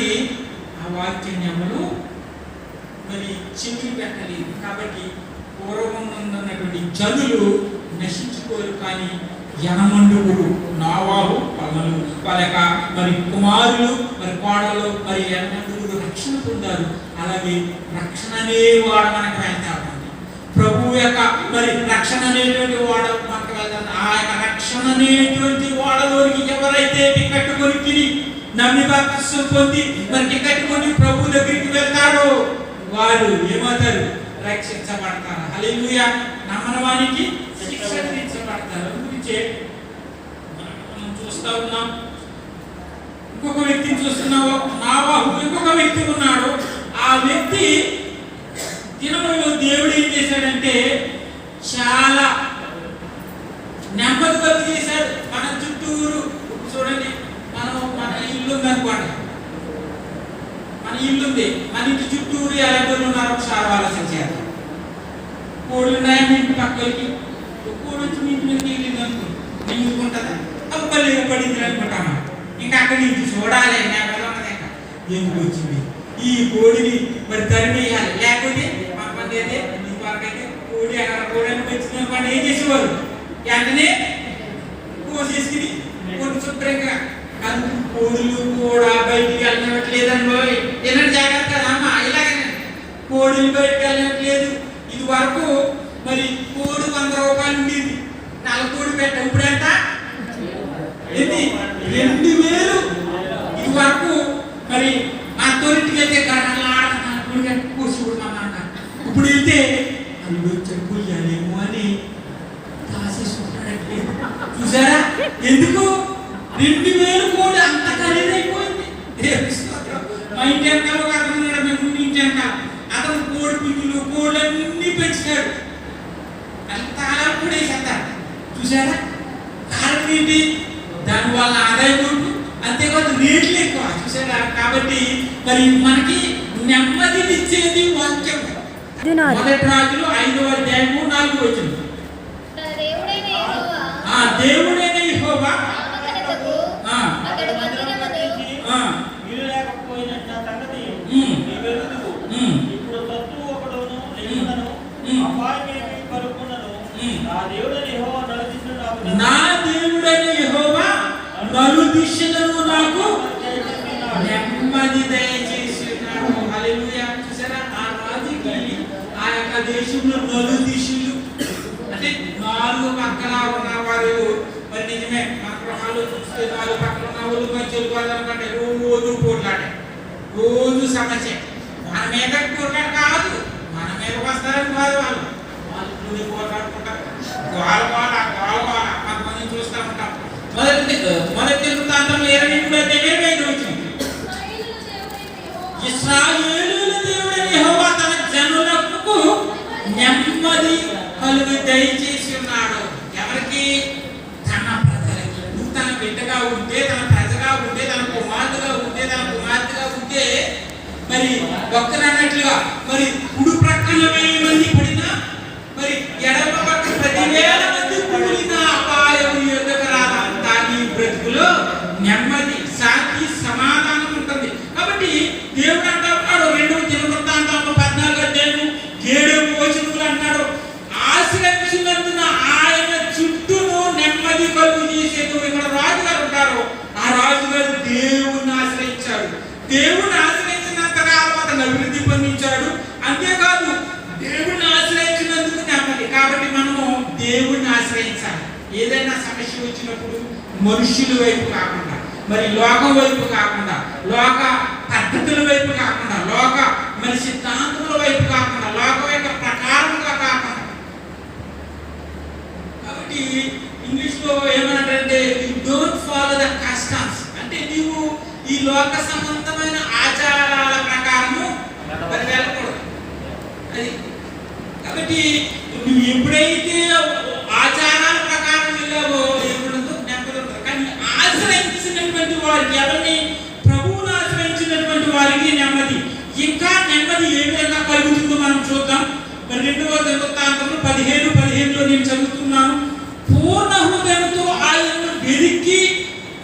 ఆ వాక్యాన్ని ఎవరు మరి చెవిని పెట్టలేదు. కాబట్టి పూర్వం ఉన్నటువంటి జనులు నశించుకోరు, కానీ యనమండుగురు నోవాహు పగలు వాళ్ళ యొక్క మరి కుమారులు మరి కోడలు మరి యనమండుగురు రక్షణ పొందారు. అలాగే రక్షణ అనేవాడు మనకు వెళ్తాడు. ప్రభు యొక్క మరి రక్షణ అనేటువంటి వాడు మనకు వెళ్తాడు. ఆ యొక్క రక్షణ అనేటువంటి వాడలోనికి ఎవరైతే టికెట్ కొనుక్కి నమ్మి బాప్తిసం పొంది మరి టికెట్ కొని ప్రభు దగ్గరికి వెళ్తాడో వారు ఏమవుతారు? రక్షించబడతారు. హల్లెలూయా. నమ్మని వానికి శిక్ష విధించబడతారు. అందుకే మనం చూస్తా ఉన్నాం. ఇంకొక వ్యక్తిని చూస్తున్నావు, నోవాహు ఇంకొక వ్యక్తి ఉన్నాడు. ఆ వ్యక్తి దినములో దేవుడు ఏం చేశాడంటే చాలా నెమ్మది బతి చేశాడు. మన చుట్టూరు చూడండి, మన ఇల్లు ఉందనుకోండి, మన ఇల్లుంది, మన ఇంటి చుట్టూరు ఎలాంటి ఉన్నారు ఒకసారి ఆలోచించారు. కోళ్ళు ఉన్నాయా మీ ఇంటి పక్కలకి? కోడి వచ్చి మీ ఇంటి మీద నీళ్ళు అనుకో, నీళ్ళుకుంటుందా? అబ్బలు పడింది అనుకుంటాను. ఇంకా అక్కడి నుంచి చూడాలి, నెమ్మది ఉన్నది. ఇంకా ఎందుకు వచ్చింది? ఈ కోడిని మరి తరిమేయాలి, లేకపోతే అయితే కోడి అక్కడ కోడని పెంచుకుని వాళ్ళు ఏం చేసేవారు? వెంటనే కోసేసుకుని కొన్ని శుభ్రంగా. అది కోడులు కూడా బయటికి వెళ్ళినట్లేదండి. ఎన్నటి జాగ్రత్త అమ్మ, ఇలాగనే కోడిలు బయటకు వెళ్ళినట్లేదు. ఇది వరకు మరి కోడి 100 రూపాయలు ఉండేది, 4 కోడి పెట్ట. ఇప్పుడు ఎంత? 2000. ఇది వరకు మరి మా తోరింటికి వెళ్తే కోసి అన్నమాట. ఇప్పుడు వెళ్తే అల్లు చెప్పులేమో అని కాసేసుకుంటాడట్లేదు. చూసారా? ఎందుకు? 2000 కోడి అంత ఖరీదైపోయింది. మా ఇంటి వెనకాల ఒక అతను ఉన్నాడు, మేము ముందు ఇంటి వెనకాల. అతను కోడి పిల్లులు కోళ్ళన్నీ పెంచుతాడు. అంత ఆధార కూడా వేసేస్తారు. చూసారా? కారణం ఏంటి? దానివల్ల ఆదాయం ఉంటుంది, అంతేకాదు రేట్లు ఎక్కువ. చూసారా? కాబట్టి మరి మనకి నెమ్మదినిచ్చేది వాక్యం. మొదటి రాజులు 5వ అధ్యాయము 4వ వచనం. నెమ్మది దయచేసి ఉన్నాడు. హల్లెలూయా. చూసారా, ఆ రాజుకి ఆ యొక్క దేశంలో నలుదిశలు అంటే 4 పక్కల ఉన్న వారు మరి నిజమే మన గృహాలు చూస్తే 4 పక్కల ఉన్న వాళ్ళు మధ్యలో వాళ్ళకంటే రోజు పోట్లాడే, రోజు సమస్య. మన మీద పోట్లాడు కాదు, మన మీద వస్తారని కాదు, వాళ్ళు వాళ్ళు పోట్లాడుకుంటారు. గోల గోల గోల గోల కొంతమంది చూస్తూ ఉంటాం. మొదటి వృత్తాంతం 23 వచ్చింది. ఇశ్రాయేలుల దేవుడైన యెహోవా తన జనులకు నెమ్మది కలుగు దయచేసి ఉన్నాడు. ఎవరికి? తన ప్రజలకి. నువ్వు తన బిడ్డగా ఉంటే, తన ప్రజగా ఉంటే, తన కుమార్తెగా ఉంటే, తన కుమార్తెగా ఉంటే మరి భక్తులు మరి కుడి ప్రక్కన 1000 మంది పడినా, మరి ఎడమ పక్క 10,000 మంది కూలినా అపాయం ఎదుగు రాదంతా నీ బ్రతుకులో నెమ్మది, శాంతి, సమాధానం ఉంటుంది. కాబట్టి దేవుడు అంటాడు 2వ దినవృత్తాంతంలో 14వ అధ్యాయం 7వ వచనంలో అంటాడు, ఆశ్రయించినందున ఆయన చుట్టూను నెమ్మది కలుగు చేసేది. ఇక్కడ రాజుగారు ఉంటారు, ఆ రాజుగారు దేవుణ్ణి ఆశ్రయించాడు. దేవుణ్ణి ఆశ్రయించినంత కాలం అతను అభివృద్ధి పొందించాడు. అంతేకాదు దేవుణ్ణి ఆశ్రయించినందుకు నెమ్మది. కాబట్టి మనము దేవుణ్ణి ఆశ్రయించాలి. ఏదైనా సమస్య వచ్చినప్పుడు మనుషుల వైపు కాకుండా, మరి లోకం వైపు కాకుండా, లోక పద్ధతుల వైపు కాకుండా, లోక మరి సిద్ధాంతముల వైపు కాకుండా, లోకం యొక్క ప్రకారంగా కాకుండా. కాబట్టి ఇంగ్లీష్లో ఏమంటారంటే డోంట్ ఫాలో ద కస్టమ్స్, అంటే నీవు ఈ లోక సంబంధమైన ఆచారాల ప్రకారము మరి వెళ్ళకూడదు. అది కాబట్టి నువ్వు ఎప్పుడైతే ఆచారాల ప్రకారం వెళ్ళావో ఏముండదు, నెమ్మది ఉంటుంది. కానీ ఆశ్రయించినటువంటి వారికి, ఎవరిని? ప్రభువును ఆశ్రయించినటువంటి వారికి నెమ్మది. ఇంకా నెమ్మది ఏ విధంగా కలుగుతుందో మనం చూద్దాం. మరి 2వ దినవృత్తాంతంలో 15:15లో నేను చదువుతున్నాను. పూర్ణ హృదయంతో ఆయనను వెదికి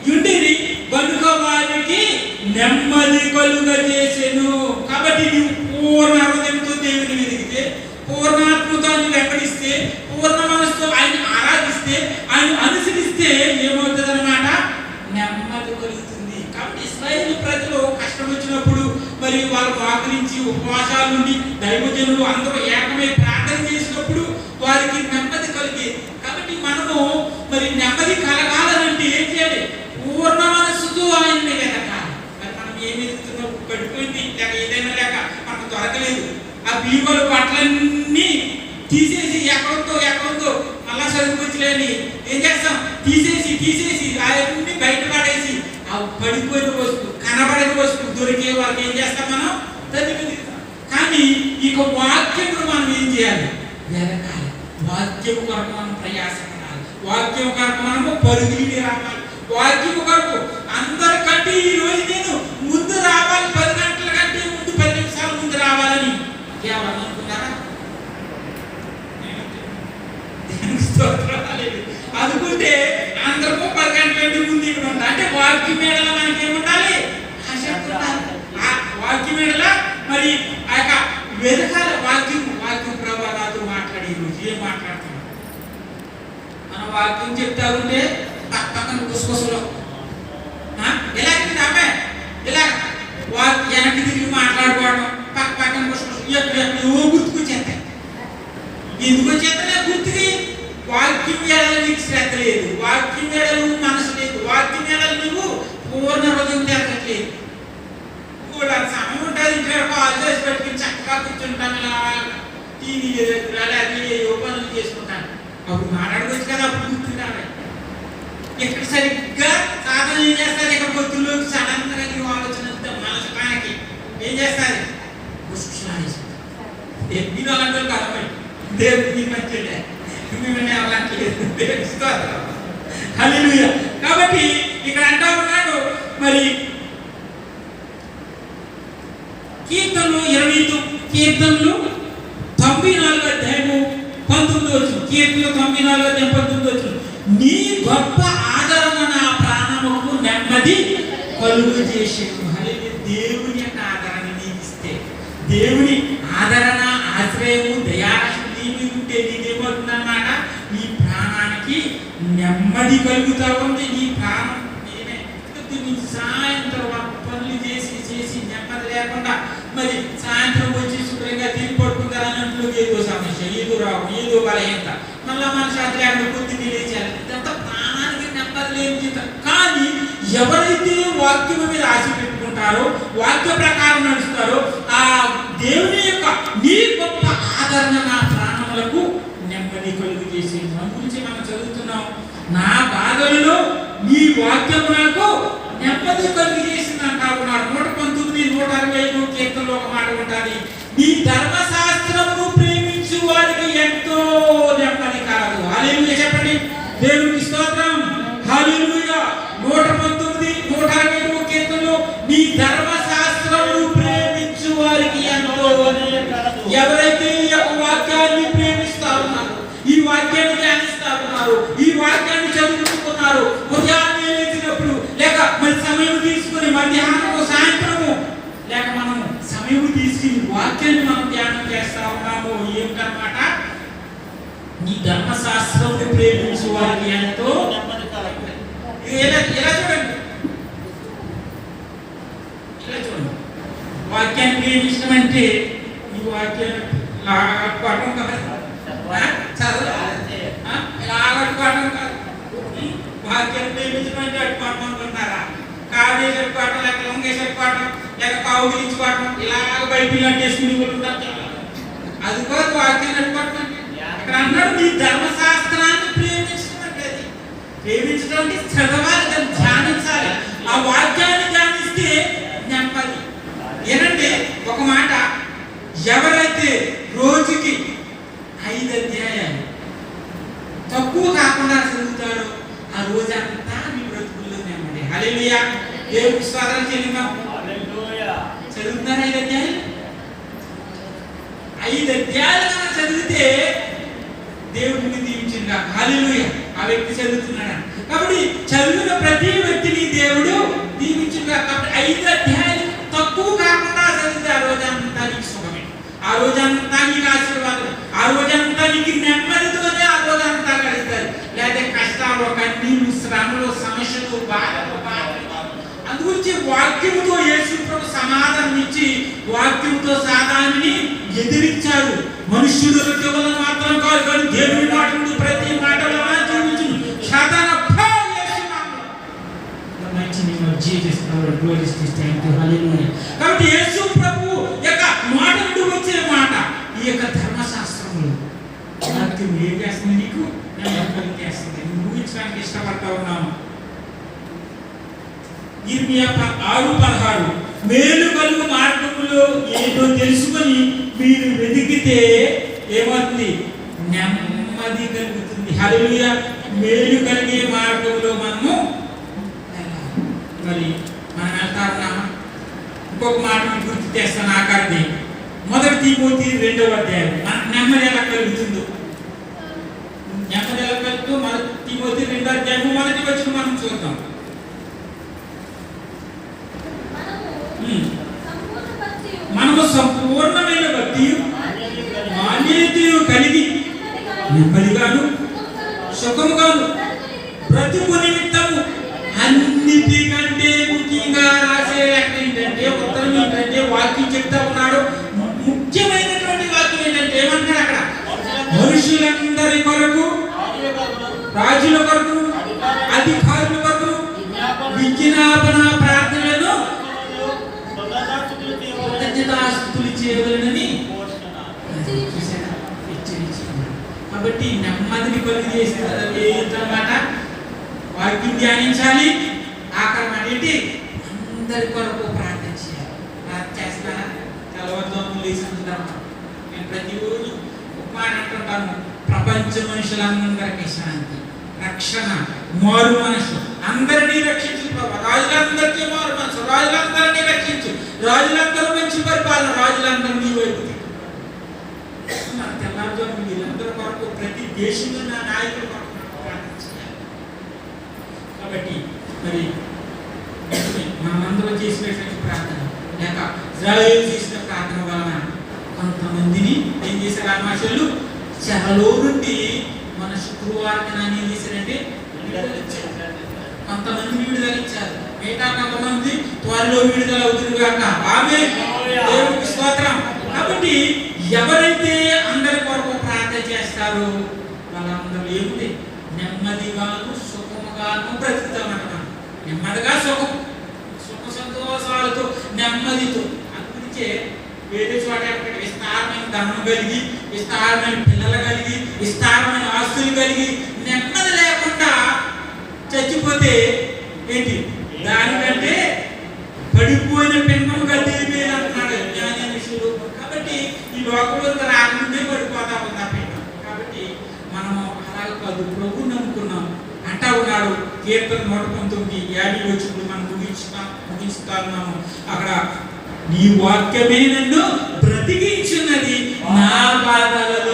యుండిరి కనుక వారికి నెమ్మది కలుగజేసెను. కాబట్టి నీవు పూర్ణ హృదయంతో దేవుని వెదికితే, పూర్ణాత్మతో ఆయన వెంబడిస్తే, పూర్ణ మనసుతో ఆయన ఆరాధిస్తే, ఆయన అనుసరిస్తే ఏమవుతుంది అన్నమాట? నెమ్మది కలుగుతుంది. కాబట్టి ఇశ్రాయేలు ప్రజలు కష్టం వచ్చినప్పుడు మరి వాళ్ళు మోకరించి ఉపవాసాల నుండి దైవజనులు అందరూ ఏకమై ప్రార్థన చేసినప్పుడు వారికి నెమ్మది కలిగేది. కాబట్టి మనము మరి నెమ్మది కలగాలనంటే ఏం చేయాలి? పూర్ణ మనస్సుతో ఆయన్ని వెతకాలి. మరి మనం ఏమి ఎదుగుతున్నాం? పడిపోయింది లేక ఏదైనా లేక మనకు దొరకలేదు, ఆ బీమల బట్టలన్నీ తీసేసి ఎక్కడంతో మళ్ళా చదువుకొచ్చలేని ఏం చేస్తాం? తీసేసి ఆయన్ని బయట పడేసి ఆ పడిపోయిన వస్తువు, కనబడిన వస్తువు దొరికే వాళ్ళకి ఏం చేస్తాం? మనం తల్లి. కానీ ఇక వాక్యమును మనం ఏం చేయాలి? వెతకాలి. వాక్యము కొరకు మనం ప్రయాసపడాలి. వాక్యం కొరకు మనము పరుగులు రావాలి. వాక్యము కొరకు అందరికంటే ఈ రోజు నేను ముందు రావాలి, 10 గంటల కంటే ముందు 10 నిమిషాల ముందు రావాలని కేవలం అనుకున్నారా? అనుకుంటే అందరికీ 10 గంటల కంటే ముందు ఇక్కడ ఉంటా అంటే వాక్యం మేడల మనకి ఏముండాలి? ఆసక్తి ఉండాలి. ఆ వాక్యం మేడల మరి ఆ యొక్క వెతకాల వాక్యం ప్రభావ నాతో మాట్లాడి ఈరోజు ఏం మాట్లాడుతున్నాం? మన వాక్యం చెప్తా ఉంటే పక్కన గుసగుసలో ఎలాగంటే అమ్మాయి ఇలా వెనక్కి తిరిగి మాట్లాడుకోవడం, పక్కన గుసగుసలు గుర్తుకొచ్చేస్తాయి. ఎందుకు వచ్చేస్తా? గుర్తుకి వాక్యం ఏడాలి నీకు శ్రద్ధ లేదు, వాక్యం ఏడాలి మనసు లేదు, వాక్యం ఏడాలి నువ్వు పూర్ణ హృదయం తిరగట్లేదు. కూడా సమయం ఉంటుంది, ఇంట్లో కాల్ చేసి పెట్టుకుని చక్కగా కూర్చుంటాను, ఇలా టీవీ అది పనులు చేసుకుంటాను. అప్పుడు మాట్లాడుకోవచ్చు కదా, అప్పుడు గుర్తుంటాను. ఇక్కడ సరిగ్గా సాధన ఏం చేస్తారు? ఇక్కడ పొద్దుల్లోకి సడన్ గా నీ ఆలోచన మనసుకానికి ఏం చేస్తారు? మీరు అలాంటి వాళ్ళు కలపండి. దేవుడికి మంచిదే, హల్లెలూయా. కాబట్టి ఇక్కడ అంటా ఉన్నాడు మరి కీర్తనలు 94 అధ్యాయము 19 కీర్తనలు 94 అధ్యాయం 19 నీ గొప్ప ఆదరణ నా ప్రాణముకు నెమ్మది కలుగు చేసేను. దేవుని యొక్క ఆదరణ నీకు ఇస్తే, దేవుని ఆదరణ, ఆశ్రయము, దయారక్షణ నీకు ఉంటే నీకేమవుతుందన్నమాట? నీ ప్రాణానికి నెమ్మది కలుగుతా ఉంది. నీ ప్రాణం నేనే సాయంత్రం పనులు చేసి చేసి నెమ్మది లేకుండా మరి సాయంత్రం వచ్చి శుభ్రంగా తిరిగి పడుకుంటారన్నట్లు ఏదో సమస్య, ఏదో రోగం, ఏదో బలహీనత, మళ్ళా మన శాస్త్రాన్ని పొద్దున్నే లేచాలి. ఇదంతా ప్రాణానికి నెమ్మది లేని జీవితం. కానీ ఎవరైతే వాక్యం మీద ఆశ పెట్టుకుంటారో, వాక్య ప్రకారం నడుస్తారో, ఆ దేవుని యొక్క నీ గొప్ప ఆదరణ నా ప్రాణములకు నెమ్మది కలుగు చేసి మన గురించి మనం చదువుతున్నాం. నా బాధలలో నీ వాక్యము నాకు నెమ్మది కలుగు చేసింది అంటారు. 119, 160 కీర్తనలో ఒక మాట ఉంటుంది, నీ ధర్మశాస్త్రమును ప్రేమించు వారికి ఎంతో నెమ్మది కలదు. హల్లెలూయా చెప్పండి, దేవునికి స్తోత్రం. హల్లెలూయా. 119, 160 కీర్తనలో నీ ధర్మశాస్త్రమును ప్రేమించు వారికి ఎంతో. ఎవరైతే ఈ యొక్క వాక్యాన్ని ప్రేమిస్తా ఉన్నారు, ఈ వాక్యాన్ని ధ్యానిస్తా ఉన్నారు, ఈ వాక్యాన్ని చదువుతున్నారు, ఉదయాన్నే లేచినప్పుడు లేక మరి సమయం తీసుకుని మధ్యాహ్నము సాయంత్రము లేక మనం సమయం తీసుకుని వాక్యాన్ని మనం ధ్యానం చేస్తా ఉన్నాము. ఏమిటన్నమాట, నీ ధర్మశాస్త్రమును ప్రేమించు వారికి ఎంతో నెమ్మది కలుగుతుంది. ఇలా చూడండి, ఇలా చూడండి. వాక్యాన్ని ప్రేమించడం అంటే ఈ వాక్యాన్ని లాగట్టుకోవడం కదా, లాగట్టుకోవడం కాదు. వాక్యాన్ని ప్రేమించడం అంటే అట్టుకోవడం అనుకుంటున్నారా? కాడే చెప్పుకోవటం, లేక లొంగే చెప్పుకోవటం, లేక కావుగిలించుకోవటం, ఇలాగ బైబిల్ అంటేసుకుని ఉంటారు. అది కాదు వాక్యాన్ని అట్టుకోవటం అంటే. ఇక్కడ అన్నాడు నీ ధర్మశాస్త్రాన్ని ప్రేమించడం అంటే, అది ప్రేమించడం అంటే చదవాలి, దాన్ని ధ్యానించాలి. ఆ వాక్యాన్ని ధ్యానిస్తే నెమ్మది. ఏనంటే ఒక మాట, ఎవరైతే రోజుకి 5 అధ్యాయాలు తక్కువ కాకుండా చదువుతాడో ఆ రోజంతా మీ బ్రతుకుల్లో నెమ్మది. హల్లెలూయా. దేవునికి స్తోత్రం చెల్లిద్దాం. చదువుతున్నారా 5 అధ్యాయాలు? 5 అధ్యాయాలు కనుక చదివితే దేవుడిని దీవించిందా. హల్లెలూయా. ఆ వ్యక్తి చదువుతున్నాడు కాబట్టి చదివిన ప్రతి వ్యక్తిని దేవుడు దీవించిందా. కాబట్టి 5 అధ్యాయాలు తక్కువ కాకుండా చదివితే ఆ రోజంతా నీకు సుఖమే, ఆ రోజంతా నీకు ఆశీర్వాదం, ఆ రోజంతా నీకు నెమ్మదితోనే ఆ రోజంతా గడుస్తుంది. లేదా కష్టాలు, కన్నీళ్ళు, శ్రమలు, సమస్యలు, బాధలు. అందుగురించి వాక్యముతో యేసు ప్రభు సమాధానం ఇచ్చి వాక్యంతో సాతానుని ఎదిరించాడు. మనుష్యుడు కేవలం మాత్రం కాదు, కానీ దేవుని మాటలు ప్రతి మాటలో జీవించును. సాతాను కాబట్టి యేసు ప్రభు యొక్క మాట నుండి వచ్చే మాట ఈ యొక్క ధర్మశాస్త్రములు వాక్యం ఏం చేస్తుంది, నీకు నెమ్మది చేస్తుంది. ఊహించడానికి ఇష్టపడతా ఉన్నాము. ఇర్మియా 6:16 మేలు కలుగు మార్గములో ఏదో తెలుసుకొని మీరు వెతికితే ఏమవుతుంది, నెమ్మది కలుగుతుంది. హల్లెలూయా. మేలు కలిగే మార్గంలో మనము మరి మనం వెళ్తా ఉన్నామా? ఇంకొక మాట గుర్తు చేస్తాను ఆఖరిది. 1 తిమోతి 2వ అధ్యాయం. నెమ్మది ఎలా కలుగుతుందో, నెమ్మది ఎలా కలుగుతుందో 1 తిమోతి 2వ అధ్యాయం 1వ వచనం మనం చూద్దాం. మనము సంపూర్ణమైన భక్తి మాన్యతయు కలిగి నెమ్మదిగాను సుఖముగాను బ్రతుకు నిమిత్తము అన్నిటికంటే ముఖ్యంగా రాసే ఏంటంటే ఉత్తరం ఏంటంటే వాక్యం చెప్తా ఉన్నాడు. ముఖ్యమైనటువంటి వాక్యం ఏంటంటే ఏమంటాడు అక్కడ, మనుషులందరి కొరకు, రాజుల కొరకు, అధికారుల కొరకు విజ్ఞాపన ప్రార్థనలను కృతజ్ఞతాస్తుతులు చేయవలెనని హెచ్చరించాడు. కాబట్టి నెమ్మదిని కలుగు చేసేదన్నమాట వాక్యం ధ్యానించాలి. ఆఖరి మాట ఏంటి, అందరి కొరకు ప్రార్థన చేయాలి. ప్రార్థన చేస్తారా? తెల్లవారుజామున లేచి ఉంటాను. నేను ప్రతిరోజు ఒక మాట అంటుంటాను, ప్రపంచ మనుషులందరికీ శాంతి, రక్షణ, మారు మనసు, అందరినీ రక్షించు ప్రభు. రాజులందరికీ మారు మనసు, రాజులందరినీ రక్షించు, రాజులందరూ మంచి పరిపాలన, రాజులందరూ నీ వైపు మన తెల్లవారుజామున వీళ్ళందరి కొరకు ప్రతి దేశంలో నా నాయకుల కొరకు ప్రార్థన చేయాలి. కాబట్టి మరి మనమందరం చేసినటువంటి ప్రార్థన లేక ఇజ్రాయేలు చేసిన ప్రార్థన వలన కొంతమందిని ఏం చేశారు ఆమాశలు చెరలో నుండి మన శుక్రవారం ఏం చేశారంటే కొంతమందిని విడుదలిచ్చారు. మిగతా కొంతమంది త్వర దానిలో విడుదల అవుతుంది కాక. ఆమేన్. దేవునికి స్తోత్రం. కాబట్టి ఎవరైతే అందరి కొరకు ప్రార్థన చేస్తారో వాళ్ళందరూ ఏముంది నెమ్మదిగాను సుఖముగాను బ్రతుకుతామన్నమాట. నెమ్మదిగా సుఖ సంతోషాలతో నెమ్మదితో. అందుకే వేరే చోట విస్తారమైన ధనం కలిగి, విస్తారమైన పిల్లలు కలిగి, విస్తారమైన ఆస్తులు కలిగి నెమ్మది లేకుండా చచ్చిపోతే ఏంటి? దానికంటే పడిపోయిన పిండము గడ్డి అంటున్నాడు జ్ఞానేశ్వరుడు. కాబట్టి ఈ లోకంలో రాకముందే పడిపోతా ఉంది ఆ పిండం. కాబట్టి మనము అలా కాదు, ప్రభు నమ్ముకున్నాం అంటా ఉన్నాడు. కీర్తన 119:50 వచ్చినప్పుడు మనం ముగిస్తున్నాము. అక్కడ నీ వాక్యమే నన్ను బ్రతికించున్నది, నా బాధలలో